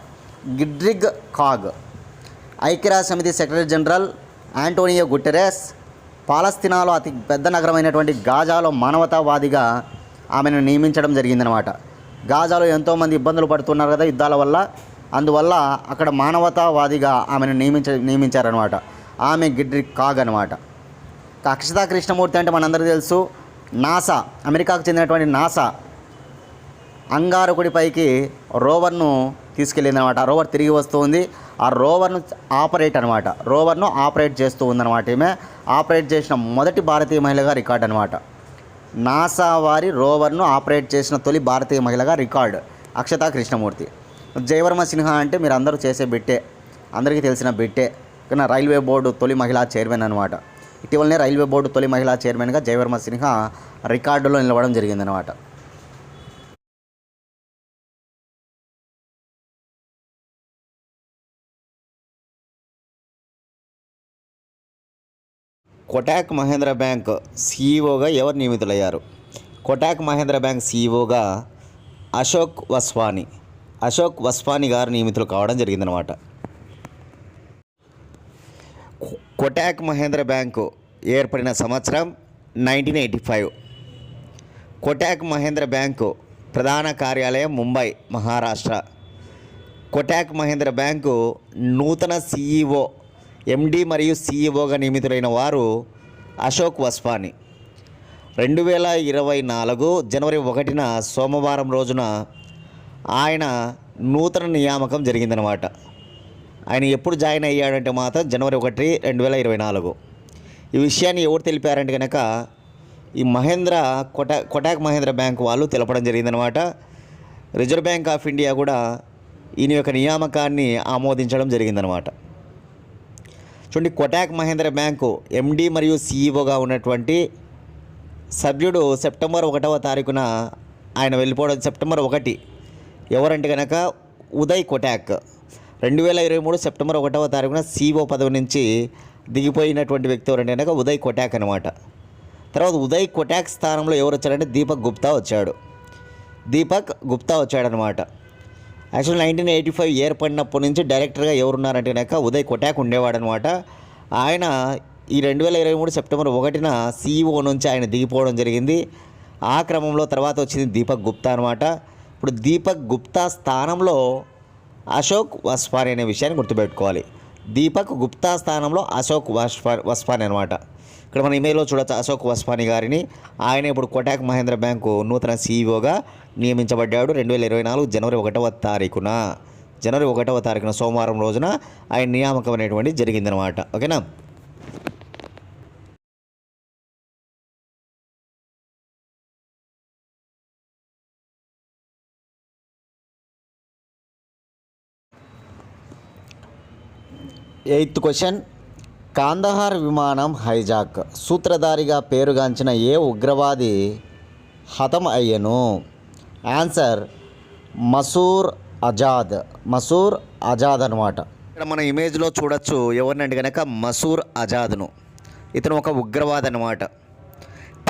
గిడ్రిగ్ కాగ్ ఐక్యరాజ్య సమితి సెక్రటరీ జనరల్ ఆంటోనియో గుటెరెస్ పాలస్తీనాలో అతి పెద్ద నగరమైనటువంటి గాజాలో మానవతావాదిగా ఆమెను నియమించడం జరిగిందనమాట. గాజాలో ఎంతోమంది ఇబ్బందులు పడుతున్నారు కదా యుద్ధాల వల్ల, అందువల్ల అక్కడ మానవతావాదిగా ఆమెను నియమించారనమాట. ఆమె గిడ్రిక్ కాగ్ అనమాట. అక్షతా కృష్ణమూర్తి అంటే మనందరికీ తెలుసు, నాసా, అమెరికాకు చెందినటువంటి నాసా అంగారకుడిపైకి రోవర్ను తీసుకెళ్ళిందనమాట. ఆ రోవర్ తిరిగి వస్తుంది. ఆ రోవర్ను ఆపరేట్ చేస్తూ ఉందన్నమాట. ఈమె ఆపరేట్ చేసిన మొదటి భారతీయ మహిళగా రికార్డ్ అనమాట. నాసా వారి రోవర్ను ఆపరేట్ చేసిన తొలి భారతీయ మహిళగా రికార్డు అక్షతా కృష్ణమూర్తి. జయవర్మ సిన్హా అంటే మీరు అందరూ చేసే బిట్టే, అందరికీ తెలిసిన బిట్టే. కానీ రైల్వే బోర్డు తొలి మహిళా చైర్మన్ అనమాట. ఇటీవలనే రైల్వే బోర్డు తొలి మహిళా చైర్మన్గా జయవర్మ సిన్హా రికార్డులో నిలవడం జరిగిందనమాట. కోటక్ మహేంద్ర బ్యాంక్ సీఈఓగా ఎవరు నియమితులయ్యారు? కోటక్ మహేంద్ర బ్యాంక్ సీఈఓగా అశోక్ వస్వాని గారు నియమితులు కావడం జరిగిందనమాట. కోటక్ మహేంద్ర బ్యాంకు ఏర్పడిన సంవత్సరం 1985. కోటక్ మహేంద్ర బ్యాంకు ప్రధాన కార్యాలయం ముంబై, మహారాష్ట్ర. కోటక్ మహేంద్ర బ్యాంకు నూతన సీఈఓ, ఎండి మరియు సీఈఓగా నియమితులైన వారు అశోక్ వస్వాని. 2024 జనవరి 1న సోమవారం రోజున ఆయన నూతన నియామకం జరిగిందనమాట. ఆయన ఎప్పుడు జాయిన్ అయ్యాడంటే మాత్రం జనవరి 1, 2024. ఈ విషయాన్ని ఎవరు తెలిపారంటే కనుక ఈ కోటక్ మహేంద్ర బ్యాంక్ వాళ్ళు తెలపడం జరిగిందనమాట. రిజర్వ్ బ్యాంక్ ఆఫ్ ఇండియా కూడా ఈయన యొక్క నియామకాన్ని ఆమోదించడం జరిగిందనమాట. చూడండి, కోటక్ మహేంద్ర బ్యాంకు ఎండి మరియు సీఈఓగా ఉన్నటువంటి సభ్యుడు సెప్టెంబర్ 1వ తారీఖున ఆయన వెళ్ళిపోవడం. సెప్టెంబర్ 1 ఎవరంటే కనుక ఉదయ్ కోటక్. 2023 సెప్టెంబర్ 1వ తారీఖున సీఈఓ పదవి నుంచి దిగిపోయినటువంటి వ్యక్తి ఎవరంటే కనుక ఉదయ్ కోటక్ అనమాట. తర్వాత ఉదయ్ కోటక్ స్థానంలో ఎవరు వచ్చారంటే దీపక్ గుప్తా వచ్చాడనమాట. యాక్చువల్ 1985 ఏర్పడినప్పటి నుంచి డైరెక్టర్గా ఎవరున్నారంటే కనుక ఉదయ్ కోటక్ ఉండేవాడనమాట. ఆయన ఈ 2023 సెప్టెంబర్ 1న సీఈఓ నుంచి ఆయన దిగిపోవడం జరిగింది. ఆ క్రమంలో తర్వాత వచ్చింది దీపక్ గుప్తా అనమాట. ఇప్పుడు దీపక్ గుప్తా స్థానంలో అశోక్ వస్వాని అనే విషయాన్ని గుర్తుపెట్టుకోవాలి. దీపక్ గుప్తా స్థానంలో అశోక్ వస్వాని అనమాట. ఇక్కడ మన ఇమేజ్లో చూడొచ్చు అశోక్ వస్వాని గారిని. ఆయన ఇప్పుడు కోటక్ మహేంద్ర బ్యాంకు నూతన సీఈఓగా నియమించబడ్డాడు. 2024 జనవరి 1వ తారీఖున సోమవారం రోజున ఆయన నియామకం అనేటువంటి జరిగిందనమాట. ఓకేనా. ఎయిత్ క్వశ్చన్, కాందహార్ విమానం హైజాక్ సూత్రధారిగా పేరుగాంచిన ఏ ఉగ్రవాది హతం అయ్యను? ఆన్సర్ మసూర్ అజాద్ అనమాట. ఇక్కడ మన ఇమేజ్లో చూడొచ్చు ఎవరినంటే కనుక మసూర్ అజాద్ను. ఇతను ఒక ఉగ్రవాది అనమాట.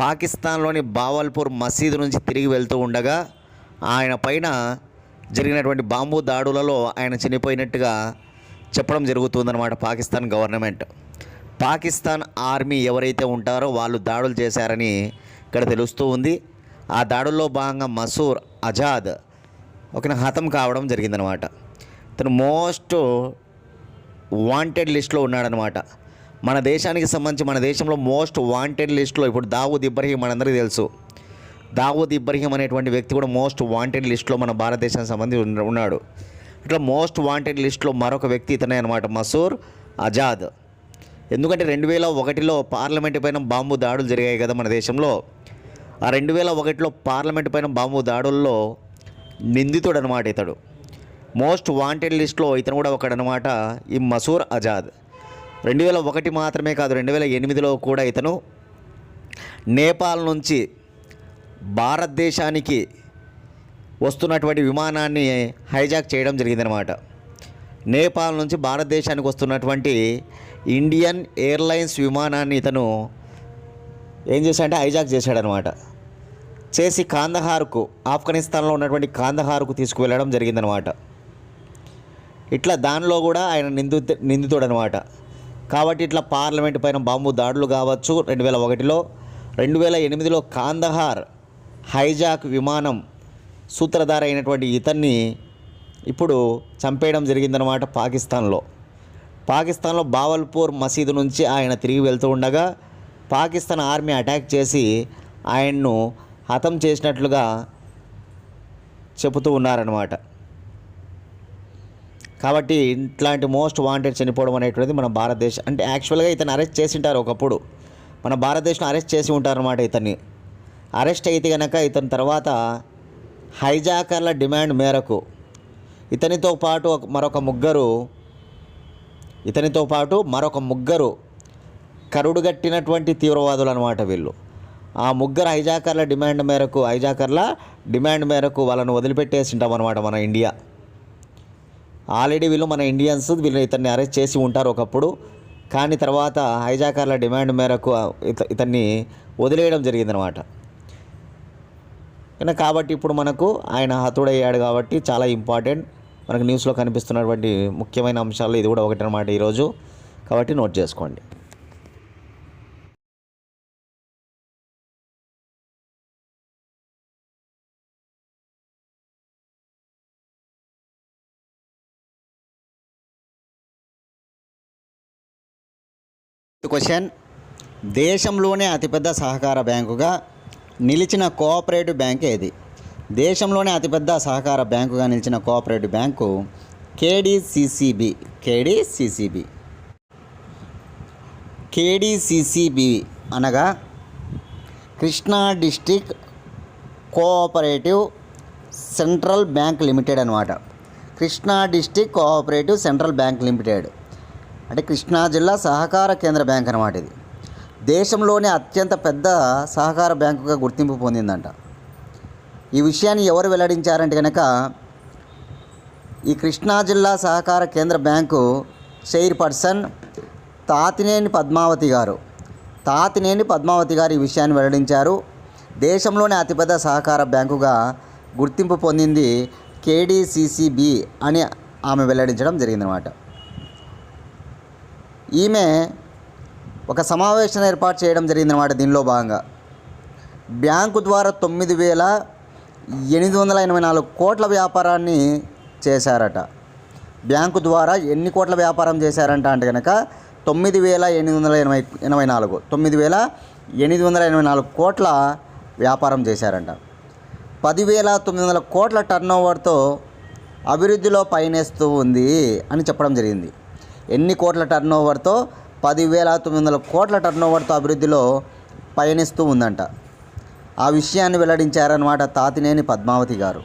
పాకిస్తాన్లోని బావల్పూర్ మసీదు నుంచి తిరిగి వెళ్తూ ఉండగా ఆయన పైన జరిగినటువంటి బాంబు దాడులలో ఆయన చనిపోయినట్టుగా చెప్పడం జరుగుతుందన్నమాట పాకిస్తాన్ గవర్నమెంట్. పాకిస్తాన్ ఆర్మీ ఎవరైతే ఉంటారో వాళ్ళు దాడులు చేశారని ఇక్కడ తెలుస్తూ ఉంది. ఆ దాడుల్లో భాగంగా మసూర్ అజాద్ హతం కావడం జరిగిందనమాట. ఇతను మోస్ట్ వాంటెడ్ లిస్ట్లో ఉన్నాడనమాట. మన దేశానికి సంబంధించి మన దేశంలో మోస్ట్ వాంటెడ్ లిస్ట్లో ఇప్పుడు దావూద్ ఇబ్రహీం మనందరికీ తెలుసు. దావూద్ ఇబ్రహీం అనేటువంటి వ్యక్తి కూడా మోస్ట్ వాంటెడ్ లిస్ట్లో మన భారతదేశానికి సంబంధించి ఉన్నాడు. ఇట్లా మోస్ట్ వాంటెడ్ లిస్ట్లో మరొక వ్యక్తి ఇతనే అనమాట, మసూర్ అజాద్. ఎందుకంటే 2001లో పార్లమెంటు పైన బాంబు దాడులు జరిగాయి కదా మన దేశంలో. ఆ 2001లో పార్లమెంటు పైన బాంబు దాడుల్లో నిందితుడు అనమాట ఇతడు. మోస్ట్ వాంటెడ్ లిస్ట్లో ఇతను కూడా ఒకడనమాట ఈ మసూర్ అజాద్. 2001 మాత్రమే కాదు, 2008లో కూడా ఇతను నేపాల్ నుంచి భారతదేశానికి వస్తున్నటువంటి విమానాన్ని హైజాక్ చేయడం జరిగిందనమాట. నేపాల్ నుంచి భారతదేశానికి వస్తున్నటువంటి ఇండియన్ ఎయిర్లైన్స్ విమానాన్ని ఇతను ఏం చేశాడంటే హైజాక్ చేశాడనమాట. చేసి కాందహార్కు, ఆఫ్ఘనిస్తాన్లో ఉన్నటువంటి కాందహార్కు తీసుకువెళ్ళడం జరిగిందనమాట. ఇట్లా దానిలో కూడా ఆయన నిందితుడు అనమాట. కాబట్టి ఇట్లా పార్లమెంటు పైన బాంబు దాడులు కావచ్చు 2001లో, 2008లో కాందహార్ హైజాక్ విమానం సూత్రధార అయినటువంటి ఇతన్ని ఇప్పుడు చంపేయడం జరిగిందనమాట పాకిస్తాన్లో బావల్పూర్ మసీదు నుంచి ఆయన తిరిగి వెళ్తూ ఉండగా పాకిస్తాన్ ఆర్మీ అటాక్ చేసి ఆయన్ను హతం చేసినట్లుగా చెబుతూ ఉన్నారనమాట. కాబట్టి ఇట్లాంటి మోస్ట్ వాంటెడ్ చనిపోవడం అనేటువంటిది మన భారతదేశం అంటే యాక్చువల్గా ఇతను అరెస్ట్ చేసి ఉంటారు. ఒకప్పుడు మన భారతదేశంలో అరెస్ట్ చేసి ఉంటారనమాట. ఇతన్ని అరెస్ట్ అయితే కనుక ఇతని తర్వాత హైజాకర్ల డిమాండ్ మేరకు ఇతనితో పాటు మరొక ముగ్గురు కరుడుగట్టినటువంటి తీవ్రవాదులు అనమాట వీళ్ళు. ఆ ముగ్గురు హైజాకర్ల డిమాండ్ మేరకు వాళ్ళను వదిలిపెట్టేసి ఉంటామన్నమాట మన ఇండియా. ఆల్రెడీ వీళ్ళు మన ఇండియన్స్ ఇతన్ని అరెస్ట్ చేసి ఉంటారు ఒకప్పుడు. కానీ తర్వాత హైజాకర్ల డిమాండ్ మేరకు ఇతన్ని వదిలేయడం జరిగిందనమాట. కాబట్టి ఇప్పుడు మనకు ఆయన హతుడయ్యాడు కాబట్టి చాలా ఇంపార్టెంట్ మనకు న్యూస్లో కనిపిస్తున్నటువంటి ముఖ్యమైన అంశాలు ఇది కూడా ఒకటి అనమాట ఈరోజు. కాబట్టి నోట్ చేసుకోండి. క్వశ్చన్: దేశంలోనే అతిపెద్ద సహకార బ్యాంకుగా నిలిచిన కోఆపరేటివ్ బ్యాంక్ ఏది? దేశంలోనే అతిపెద్ద సహకార బ్యాంకుగా నిలిచిన కోఆపరేటివ్ బ్యాంకు కేడీసీసీబీ. కేడీసీసీబీ అనగా Krishna District Cooperative Central Bank Limited అనమాట. Krishna District Cooperative Central Bank Limited అంటే కృష్ణా జిల్లా సహకార కేంద్ర బ్యాంక్ అనమాట. ఇది దేశంలోనే అత్యంత పెద్ద సహకార బ్యాంకుగా గుర్తింపు పొందిందంట. ఈ విషయాన్ని ఎవరు వెల్లడించారంటే కనుక ఈ కృష్ణా జిల్లా సహకార కేంద్ర బ్యాంకు చైర్పర్సన్ తాతినేని పద్మావతి గారు ఈ విషయాన్ని వెల్లడించారు. దేశంలోనే అతిపెద్ద సహకార బ్యాంకుగా గుర్తింపు పొందింది కేడీసీసీబీ అని ఆమె వెల్లడించడం జరిగిందనమాట. ఈమె ఒక సమావేశం ఏర్పాటు చేయడం జరిగిందన్నమాట. దీనిలో భాగంగా బ్యాంకు ద్వారా 9,884 కోట్ల వ్యాపారాన్ని చేశారట. బ్యాంకు ద్వారా ఎన్ని కోట్ల వ్యాపారం చేశారంట అంటే కనుక 9,884 కోట్ల వ్యాపారం చేశారంట. 10,900 కోట్ల టర్నోవర్తో అభివృద్ధిలో పయనిస్తూ ఉంది అని చెప్పడం జరిగింది. ఎన్ని కోట్ల టర్నోవర్తో? 10,900 కోట్ల టర్నోవర్తో అభివృద్ధిలో పయనిస్తూ ఉందంట. ఆ విషయాన్ని వెల్లడించారన్నమాట తాతినేని పద్మావతి గారు.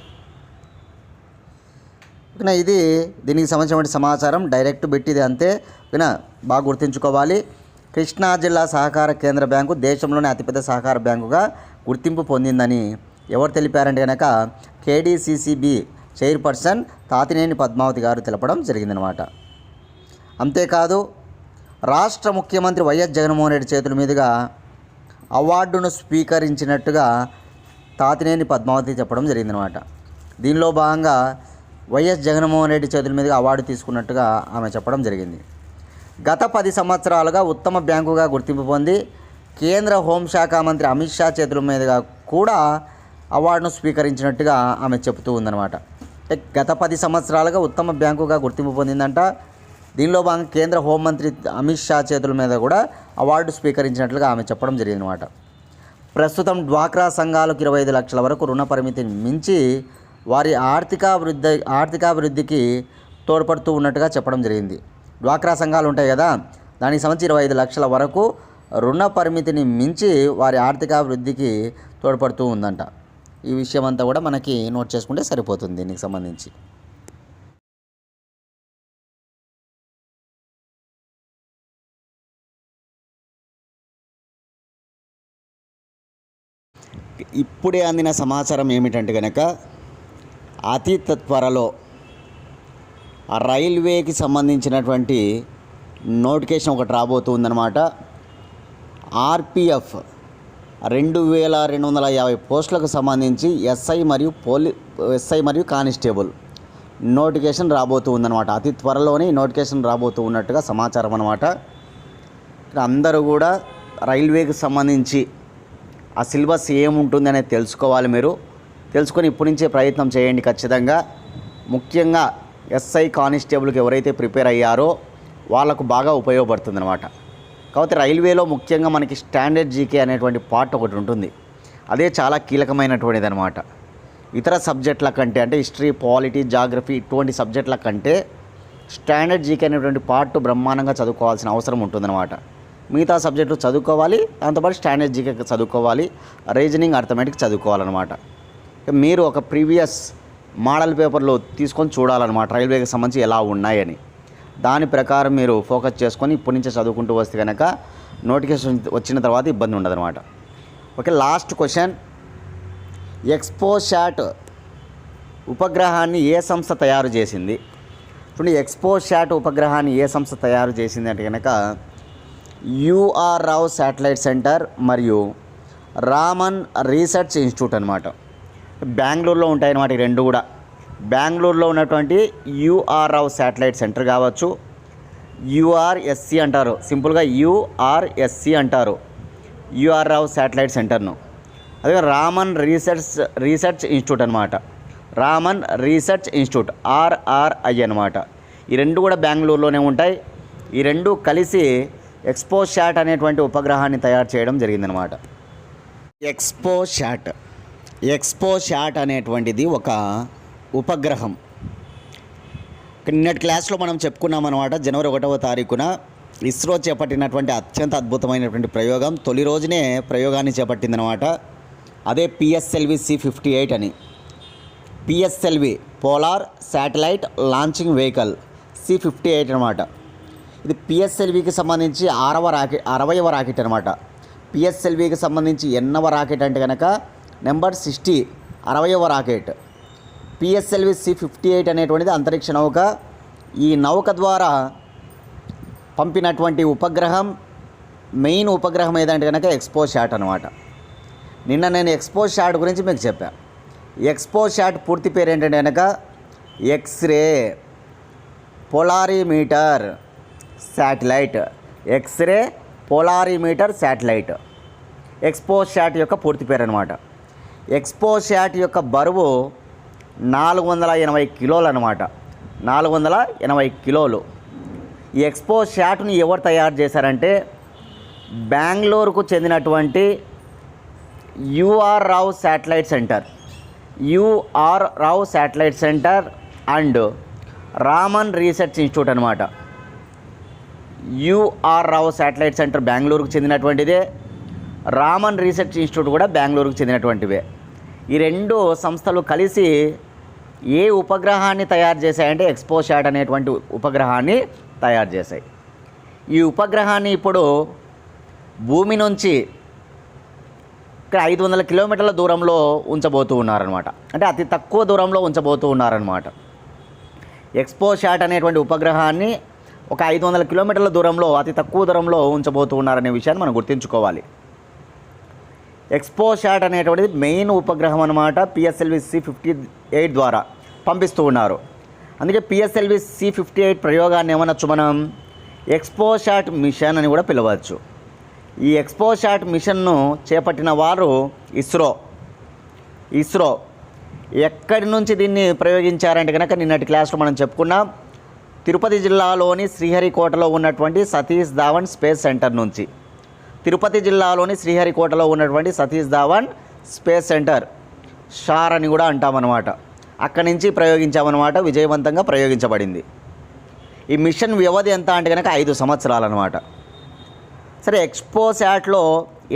ఓకేనా, ఇది దీనికి సంబంధించిన సమాచారం డైరెక్ట్ పెట్టిది అంతే. ఓకేనా, బాగా గుర్తుంచుకోవాలి. కృష్ణా జిల్లా సహకార కేంద్ర బ్యాంకు దేశంలోనే అతిపెద్ద సహకార బ్యాంకుగా గుర్తింపు పొందిందని ఎవరు తెలిపారంటే కనుక కేడీసీసీబీ చైర్పర్సన్ తాతినేని పద్మావతి గారు తెలపడం జరిగిందనమాట. అంతేకాదు రాష్ట్ర ముఖ్యమంత్రి వైఎస్ జగన్మోహన్ రెడ్డి చేతుల మీదుగా అవార్డును స్వీకరించినట్టుగా తాతినేని పద్మావతి చెప్పడం జరిగిందనమాట. దీనిలో భాగంగా వైఎస్ జగన్మోహన్ రెడ్డి చేతుల మీదుగా అవార్డు తీసుకున్నట్టుగా ఆమె చెప్పడం జరిగింది. గత 10 సంవత్సరాలుగా ఉత్తమ బ్యాంకుగా గుర్తింపు పొంది కేంద్ర హోంశాఖ మంత్రి అమిత్ షా చేతుల మీదుగా కూడా అవార్డును స్వీకరించినట్టుగా ఆమె చెబుతూ ఉందన్నమాట. గత 10 సంవత్సరాలుగా ఉత్తమ బ్యాంకుగా గుర్తింపు పొందిందంట. దీనిలో భాగంగా కేంద్ర హోంమంత్రి అమిత్ షా చేతుల మీద కూడా అవార్డు స్వీకరించినట్లుగా ఆమె చెప్పడం జరిగిందన్నమాట. ప్రస్తుతం డ్వాక్రా సంఘాలకు 25 లక్షల వరకు రుణ పరిమితిని మించి వారి ఆర్థికాభివృద్ధికి తోడ్పడుతూ ఉన్నట్టుగా చెప్పడం జరిగింది. డ్వాక్రా సంఘాలు ఉంటాయి కదా, దానికి సంబంధించి 25 లక్షల వరకు రుణ పరిమితిని మించి వారి ఆర్థికాభివృద్ధికి తోడ్పడుతూ ఉందంట. ఈ విషయం అంతా కూడా మనకి నోట్ చేసుకుంటే సరిపోతుంది దీనికి సంబంధించి. ఇప్పుడే అందిన సమాచారం ఏమిటంటే కనుక అతి త్వరలో రైల్వేకి సంబంధించినటువంటి నోటిఫికేషన్ ఒకటి రాబోతుందన్నమాట. ఆర్పిఎఫ్ 2,250 పోస్టులకు సంబంధించి ఎస్ఐ మరియు కానిస్టేబుల్ నోటిఫికేషన్ రాబోతుందన్నమాట. అతి త్వరలోనే నోటిఫికేషన్ రాబోతూ ఉన్నట్టుగా సమాచారం అన్నమాట. అందరూ కూడా రైల్వేకి సంబంధించి ఆ సిలబస్ ఏముంటుంది అనేది తెలుసుకోవాలి. మీరు తెలుసుకొని ఇప్పటి నుంచే ప్రయత్నం చేయండి ఖచ్చితంగా. ముఖ్యంగా ఎస్ఐ కానిస్టేబుల్కి ఎవరైతే ప్రిపేర్ అయ్యారో వాళ్ళకు బాగా ఉపయోగపడుతుంది అనమాట. కాబట్టి రైల్వేలో ముఖ్యంగా మనకి స్టాండర్డ్ జీకే అనేటువంటి పార్ట్ ఒకటి ఉంటుంది. అదే చాలా కీలకమైనటువంటిది అనమాట. ఇతర సబ్జెక్టుల కంటే అంటే హిస్టరీ, పాలిటీ, జాగ్రఫీ ఇటువంటి సబ్జెక్టుల కంటే స్టాండర్డ్ జీకే అనేటువంటి పార్ట్ బ్రహ్మాండంగా చదువుకోవాల్సిన అవసరం ఉంటుందన్నమాట. మిగతా సబ్జెక్టులు చదువుకోవాలి, దాంతోపాటు స్టాండర్డ్ జీకే చదువుకోవాలి, రీజనింగ్, అర్థమెటిక్ చదువుకోవాలన్నమాట. మీరు ఒక ప్రీవియస్ మోడల్ పేపర్లో తీసుకొని చూడాలన్నమాట రైల్వేకి సంబంధించి ఎలా ఉన్నాయని. దాని ప్రకారం మీరు ఫోకస్ చేసుకొని ఇప్పటి నుంచే చదువుకుంటూ వస్తే కనుక నోటిఫికేషన్ వచ్చిన తర్వాత ఇబ్బంది ఉండదన్నమాట. Okay, last question. ఎక్స్పోశాట్ ఉపగ్రహాన్ని ఏ సంస్థ తయారు చేసింది? చూడండి, ఎక్స్పోశాట్ ఉపగ్రహాన్ని ఏ సంస్థ తయారు చేసింది అంటే కనుక యుఆర్ రావ్ శాటిలైట్ సెంటర్ మరియు రామన్ రీసెర్చ్ ఇన్స్టిట్యూట్ అనమాట. బెంగళూరులో ఉంటాయన్నమాట ఈ రెండు కూడా. బెంగళూరులో ఉన్నటువంటి యుఆర్ రావ్ శాటిలైట్ సెంటర్ కావచ్చు, యుఆర్ఎస్సి అంటారు, సింపుల్గా యుఆర్ఎస్సి అంటారు యుఆర్ రావ్ శాటిలైట్ సెంటర్ను. అదే రామన్ రీసెర్చ్ ఇన్స్టిట్యూట్ అనమాట. రామన్ రీసెర్చ్ ఇన్స్టిట్యూట్ RRI అనమాట. ఈ రెండు కూడా బెంగళూరులోనే ఉంటాయి. ఈ రెండు కలిసి ఎక్స్పోశాట్ అనేటువంటి ఉపగ్రహాన్ని తయారు చేయడం జరిగిందనమాట. ఎక్స్పోశాట్ అనేటువంటిది ఒక ఉపగ్రహం. నిన్నటి క్లాస్లో మనం చెప్పుకున్నాం అనమాట. జనవరి 1వ తారీఖున ఇస్రో చేపట్టినటువంటి అత్యంత అద్భుతమైనటువంటి ప్రయోగం, తొలి రోజునే ప్రయోగాన్ని చేపట్టిందనమాట. అదే PSLV C58 అని. PSLV polar satellite launching vehicle C58 అనమాట. ఇది PSLVకి సంబంధించి 60వ రాకెట్ అనమాట. PSLVకి సంబంధించి ఎన్నవ రాకెట్ అంటే కనుక నెంబర్ 60, 60వ రాకెట్. PSLV C58 అనేటువంటిది అంతరిక్ష నౌక. ఈ నౌక ద్వారా పంపినటువంటి ఉపగ్రహం, మెయిన్ ఉపగ్రహం ఏదంటే కనుక ఎక్స్పోశాట్ అనమాట. నిన్న నేను ఎక్స్పోశాట్ గురించి మీకు చెప్పాను. ఎక్స్పోశాట్ పూర్తి పేరు ఏంటంటే కనుక x ray polarimeter satellite. X ray polarimeter satellite ఎక్స్పోశాట్ యొక్క పూర్తి పేరు అనమాట. ఎక్స్పోశాట్ యొక్క బరువు 480 కిలోలు అనమాట. 480 కిలోలు. ఈ ఎక్స్పోశాట్ని ఎవరు తయారు చేశారంటే బెంగళూరుకు చెందినటువంటి U R Rao satellite centre and Raman research institute అనమాట. యుఆర్ రావ్ శాటిలైట్ సెంటర్ బెంగళూరుకు చెందినటువంటిదే, రామన్ రీసెర్చ్ ఇన్స్టిట్యూట్ కూడా బెంగళూరుకు చెందినటువంటివే. ఈ రెండు సంస్థలు కలిసి ఏ ఉపగ్రహాన్ని తయారు చేశాయంటే ఎక్స్పోశాట్ అనేటువంటి ఉపగ్రహాన్ని తయారు చేశాయి. ఈ ఉపగ్రహాన్ని ఇప్పుడు భూమి నుంచి ఇక్కడ 500 కిలోమీటర్ల దూరంలో ఉంచబోతూ ఉన్నారనమాట. అంటే అతి తక్కువ దూరంలో ఉంచబోతూ ఉన్నారనమాట. ఎక్స్పోశాట్ అనేటువంటి ఉపగ్రహాన్ని ఒక 500 కిలోమీటర్ల దూరంలో, అతి తక్కువ దూరంలో ఉంచబోతూ ఉన్నారనే విషయాన్ని మనం గుర్తుంచుకోవాలి. ఎక్స్పోశాట్ అనేటువంటిది మెయిన్ ఉపగ్రహం అనమాట. PSLV C58 ద్వారా పంపిస్తూ ఉన్నారు. అందుకే PSLV C58 ప్రయోగాన్ని ఏమనొచ్చు మనం ఎక్స్పోశాట్ మిషన్ అని కూడా పిలవచ్చు. ఈ ఎక్స్పోశాట్ మిషన్ను చేపట్టిన వారు ఇస్రో. ఎక్కడి నుంచి దీన్ని ప్రయోగించారంటే కనుక నిన్నటి క్లాస్లో మనం చెప్పుకున్నాం. తిరుపతి జిల్లాలోని శ్రీహరికోటలో ఉన్నటువంటి సతీష్ ధావన్ స్పేస్ సెంటర్ నుంచి. తిరుపతి జిల్లాలోని శ్రీహరికోటలో ఉన్నటువంటి సతీష్ ధావన్ స్పేస్ సెంటర్, షార్ అని కూడా అంటామన్నమాట. అక్కడి నుంచి ప్రయోగించామన్నమాట. విజయవంతంగా ప్రయోగించబడింది. ఈ మిషన్ వ్యవధి ఎంత అంటే కనుక 5 సంవత్సరాలు అన్నమాట. సరే, ఎక్స్పోశాట్లో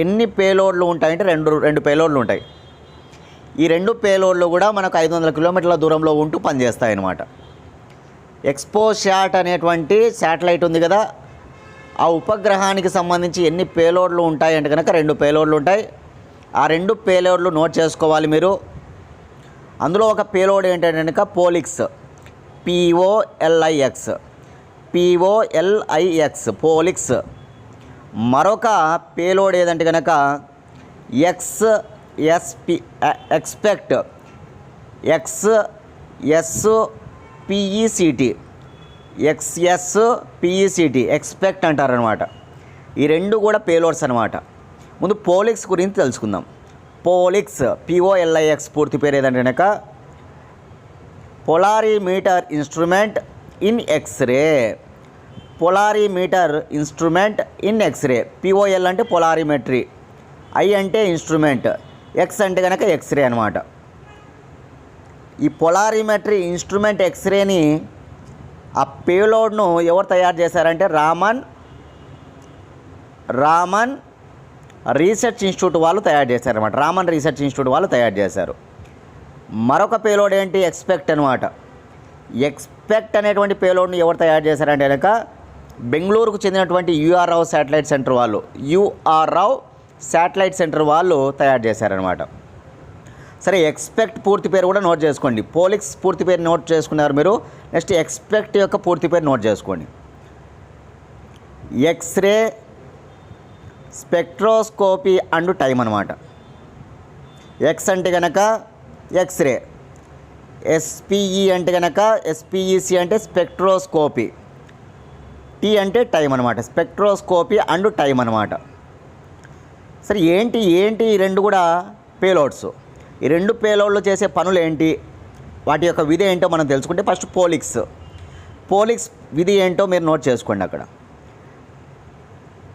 ఎన్ని పేలోడ్లు ఉంటాయంటే రెండు పేలోడ్లు ఉంటాయి. ఈ రెండు పేలోడ్లు కూడా మనకు 500 కిలోమీటర్ల దూరంలో ఉంటూ పనిచేస్తాయన్నమాట. ఎక్స్పోశాట్ అనేటువంటి శాటిలైట్ ఉంది కదా, ఆ ఉపగ్రహానికి సంబంధించి ఎన్ని పేలోడ్లు ఉంటాయి అంటే కనుక 2 పేలోడ్లు ఉంటాయి. ఆ 2 పేలోడ్లు నోట్ చేసుకోవాలి మీరు. అందులో ఒక పేలోడ్ ఏంటంటే కనుక పోలిక్స్, POLIX పోలిక్స్. మరొక పేలోడ్ ఏదంటే కనుక XSPECT ఎక్స్పెక్ట్ అంటారనమాట. ఈ రెండు కూడా పేలోడ్స్ అనమాట. ముందు పోలిక్స్ గురించి తెలుసుకుందాం. పోలిక్స్ POLIX పూర్తి పేరు ఏదంటే కనుక polarimeter instrument in X ray. Polarimeter instrument in X ray. POL అంటే పొలారిమెట్రీ, I అంటే ఇన్స్ట్రుమెంట్, X అంటే కనుక ఎక్స్రే అనమాట. ఈ పొలారిమెట్రీ ఇన్స్ట్రుమెంట్ ఎక్స్రేని, ఆ పేలోడ్ను ఎవరు తయారు చేశారంటే రామన్ రీసెర్చ్ ఇన్స్టిట్యూట్ వాళ్ళు తయారు చేశారన్నమాట. రామన్ రీసెర్చ్ ఇన్స్టిట్యూట్ వాళ్ళు తయారు చేశారు. మరొక పేలోడ్ ఏంటి ఎక్స్పెక్ట్ అనమాట. ఎక్స్పెక్ట్ అనేటువంటి పేలోడ్ను ఎవరు తయారు చేశారంటే కనుక బెంగళూరుకు చెందినటువంటి యుఆర్ రావ్ శాటిలైట్ సెంటర్ వాళ్ళు తయారు చేశారనమాట. సరే, ఎక్స్పెక్ట్ పూర్తి పేరు కూడా నోట్ చేసుకోండి. పోలిక్స్ పూర్తి పేరు నోట్ చేసుకున్నారు మీరు. నెక్స్ట్ ఎక్స్పెక్ట్ యొక్క పూర్తి పేరు నోట్ చేసుకోండి. ఎక్స్రే స్పెక్ట్రోస్కోపీ అండ్ టైం అనమాట. ఎక్స్ అంటే కనుక ఎక్స్రే, ఎస్పిఈ అంటే కనుక ఎస్పిఈసి అంటే స్పెక్ట్రోస్కోపీ, టీ అంటే టైం అనమాట. స్పెక్ట్రోస్కోపీ అండ్ టైం అనమాట. సరే ఏంటి ఈ రెండు కూడా పేలోడ్స్. ఈ రెండు పేలోడ్లు చేసే పనులు ఏంటి, వాటి యొక్క విధి ఏంటో మనం తెలుసుకుంటే ఫస్ట్ పోలిక్స్ విధి ఏంటో మీరు నోట్ చేసుకోండి. అక్కడ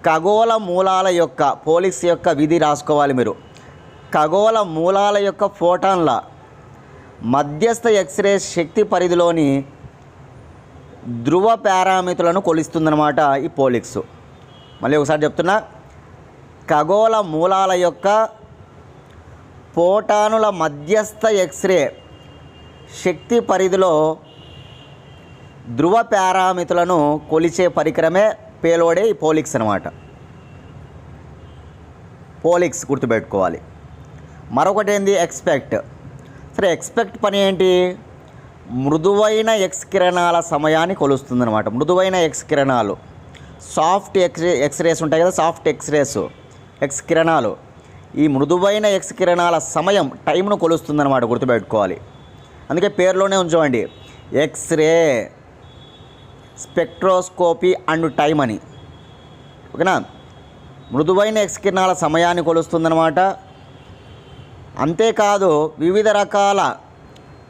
ఖగోళ మూలాల యొక్క పోలిక్స్ యొక్క విధి రాసుకోవాలి మీరు. ఖగోళ మూలాల యొక్క ఫోటాన్ల మధ్యస్థ ఎక్స్రే శక్తి పరిధిలోని ధ్రువ పారామితులను కొలుస్తుందన్నమాట ఈ పోలిక్స్. మళ్ళీ ఒకసారి చెప్తున్నా, ఖగోళ మూలాల యొక్క ఫోటానుల మధ్యస్థ ఎక్స్రే శక్తి పరిధిలో ధ్రువ పారామితులను కొలిచే పరికరమే పేలోడే ఈ పోలిక్స్ అనమాట. పోలిక్స్ గుర్తుపెట్టుకోవాలి. మరొకటి ఏంది ఎక్స్పెక్ట్. సరే ఎక్స్పెక్ట్ పని ఏంటి, మృదువైన ఎక్స్ కిరణాల సమయాన్ని కొలుస్తుందన్నమాట. మృదువైన ఎక్స్ కిరణాలు, సాఫ్ట్ ఎక్స్రేస్ ఉంటాయి కదా, సాఫ్ట్ ఎక్స్ కిరణాలు, ఈ మృదువైన ఎక్స్ కిరణాల సమయం టైంను కొలుస్తుందన్నమాట. గుర్తుపెట్టుకోవాలి. అందుకే పేరులోనే ఉంచండి, ఎక్స్రే, స్పెక్ట్రోస్కోపీ అండ్ టైం అని. ఓకేనా. మృదువైన ఎక్స్ కిరణాల సమయాన్ని కొలుస్తుందన్నమాట. అంతేకాదు వివిధ రకాల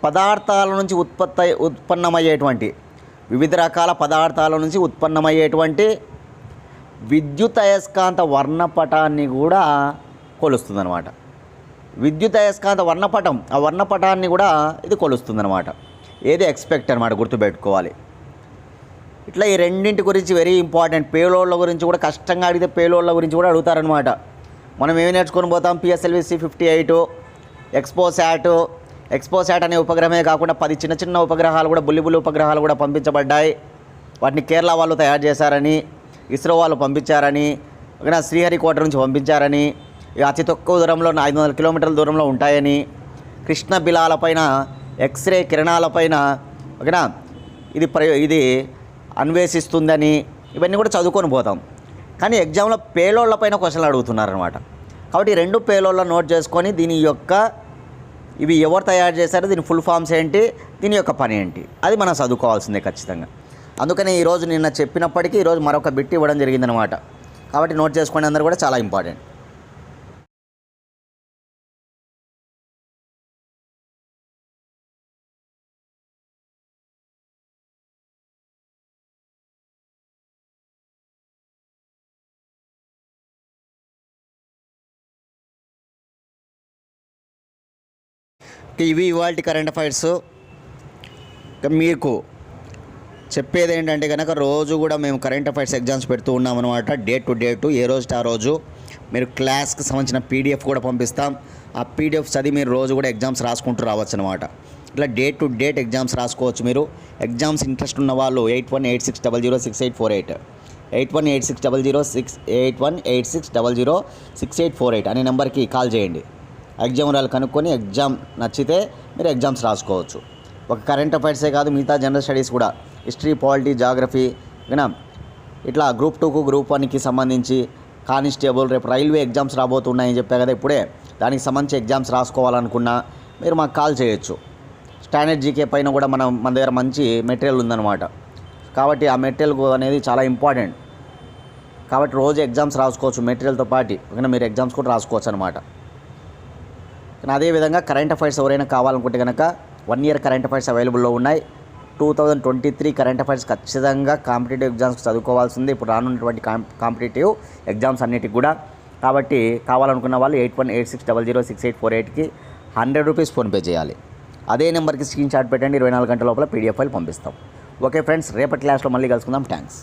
పదార్థాల నుంచి ఉత్పన్నమయ్యేటువంటి విద్యుత్ అయస్కాంత వర్ణపటాన్ని కూడా కొలుస్తుందన్నమాట. విద్యుత్ అయస్కాంత వర్ణపటం, ఆ వర్ణపటాన్ని కూడా ఇది కొలుస్తుందన్నమాట. ఏది ఎక్స్పెక్ట్ అనమాట, గుర్తుపెట్టుకోవాలి. ఇట్లా ఈ రెండింటి గురించి వెరీ ఇంపార్టెంట్. పేలోడ్ల గురించి కూడా కష్టంగా అడిగితే పేలోడ్ల గురించి కూడా అడుగుతారనమాట. మనం ఏమి నేర్చుకొని పోతాం, PSLV C58, ఎక్స్పోసాట్ అనే ఉపగ్రహమే కాకుండా 10 చిన్న చిన్న ఉపగ్రహాలు కూడా, బుల్లి ఉపగ్రహాలు కూడా పంపించబడ్డాయి. వాటిని కేరళ వాళ్ళు తయారు చేశారని, ఇస్రో వాళ్ళు పంపించారని, ఓకేనా, శ్రీహరికోట నుంచి పంపించారని, అతి తక్కువ దూరంలో 500 కిలోమీటర్ల దూరంలో ఉంటాయని, కృష్ణ బిలాలపైన ఎక్స్రే కిరణాలపైన, ఓకేనా, ఇది అన్వేషిస్తుందని, ఇవన్నీ కూడా చదువుకొని పోతాం. కానీ ఎగ్జామ్లో పేలోడ్ల పైన క్వశ్చన్లు అడుగుతున్నారనమాట. కాబట్టి 2 పేలోడ్ల నోట్ చేసుకొని ఇవి ఎవరు తయారు చేశారు, దీని ఫుల్ ఫామ్స్ ఏంటి, దీని యొక్క పని ఏంటి, అది మనం చదువుకోవాల్సిందే ఖచ్చితంగా. అందుకని ఈరోజు నిన్న చెప్పినప్పటికీ ఈరోజు మరొక బిట్ ఇవ్వడం జరిగిందనమాట. కాబట్టి నోట్ చేసుకోండి, అందరూ కూడా చాలా ఇంపార్టెంట్. ఇవి ఇవాల్టి కరెంట్ అఫైర్స్. మీకు చెప్పేది ఏంటంటే కనుక రోజు కూడా మేము కరెంట్ అఫైర్స్ ఎగ్జామ్స్ పెడుతూ ఉన్నామన్నమాట. డే టు ఏ రోజు ఆ రోజు మీరు క్లాస్కి సంబంధించిన PDF కూడా పంపిస్తాం. ఆ PDF చదివి మీరు రోజు కూడా ఎగ్జామ్స్ రాసుకుంటూ రావచ్చు అనమాట. ఇట్లా డే టు ఎగ్జామ్స్ రాసుకోవచ్చు మీరు. ఎగ్జామ్స్ ఇంట్రెస్ట్ ఉన్న వాళ్ళు 8186006848 8186006848 అనే నెంబర్కి కాల్ చేయండి. ఎగ్జామ్ వాళ్ళు కనుక్కొని ఎగ్జామ్ నచ్చితే మీరు ఎగ్జామ్స్ రాసుకోవచ్చు. ఒక కరెంట్ అఫైర్సే కాదు, మిగతా జనరల్ స్టడీస్ కూడా, హిస్టరీ, పాలిటీ, జాగ్రఫీ, ఓకేనా, ఇట్లా గ్రూప్ 2కు గ్రూప్ 1కి సంబంధించి, కానిస్టేబుల్, రేపు రైల్వే ఎగ్జామ్స్ రాబోతున్నాయని చెప్పా కదా ఇప్పుడే, దానికి సంబంధించి ఎగ్జామ్స్ రాసుకోవాలనుకున్నా మీరు మాకు కాల్ చేయొచ్చు. స్టాండర్డ్ జీకే పైన కూడా మన దగ్గర మంచి మెటీరియల్ ఉందన్నమాట. కాబట్టి ఆ మెటీరియల్ అనేది చాలా ఇంపార్టెంట్. కాబట్టి రోజు ఎగ్జామ్స్ రాసుకోవచ్చు మెటీరియల్తో పాటు, ఓకేనా, మీరు ఎగ్జామ్స్ కూడా రాసుకోవచ్చు అనమాట. కానీ అదేవిధంగా కరెంట్ అఫైర్స్ ఎవరైనా కావాలనుకుంటే కనుక 1 ఇయర్ కరెంట్ అఫైర్స్ అవైలబుల్లో ఉన్నాయి. 2023 కరెంట్ అఫైర్స్ ఖచ్చితంగా కాంపిటేటివ్ ఎగ్జామ్స్ చదువుకోవాల్సిందే ఇప్పుడు రానున్నటువంటి కాంపిటేటివ్ ఎగ్జామ్స్ అన్నిటికి కూడా. కాబట్టి కావాలనుకున్న వాళ్ళు 8186006848కి 100 రూపీస్ ఫోన్పే చేయాలి. అదే నెంబర్కి స్క్రీన్ షాట్ పెట్టండి, 24 గంటల లోపల PDF ఫైల్ పంపిస్తాం. ఓకే ఫ్రెండ్స్, రేపటి క్లాస్లో మళ్ళీ కలుసుకుందాం. థ్యాంక్స్.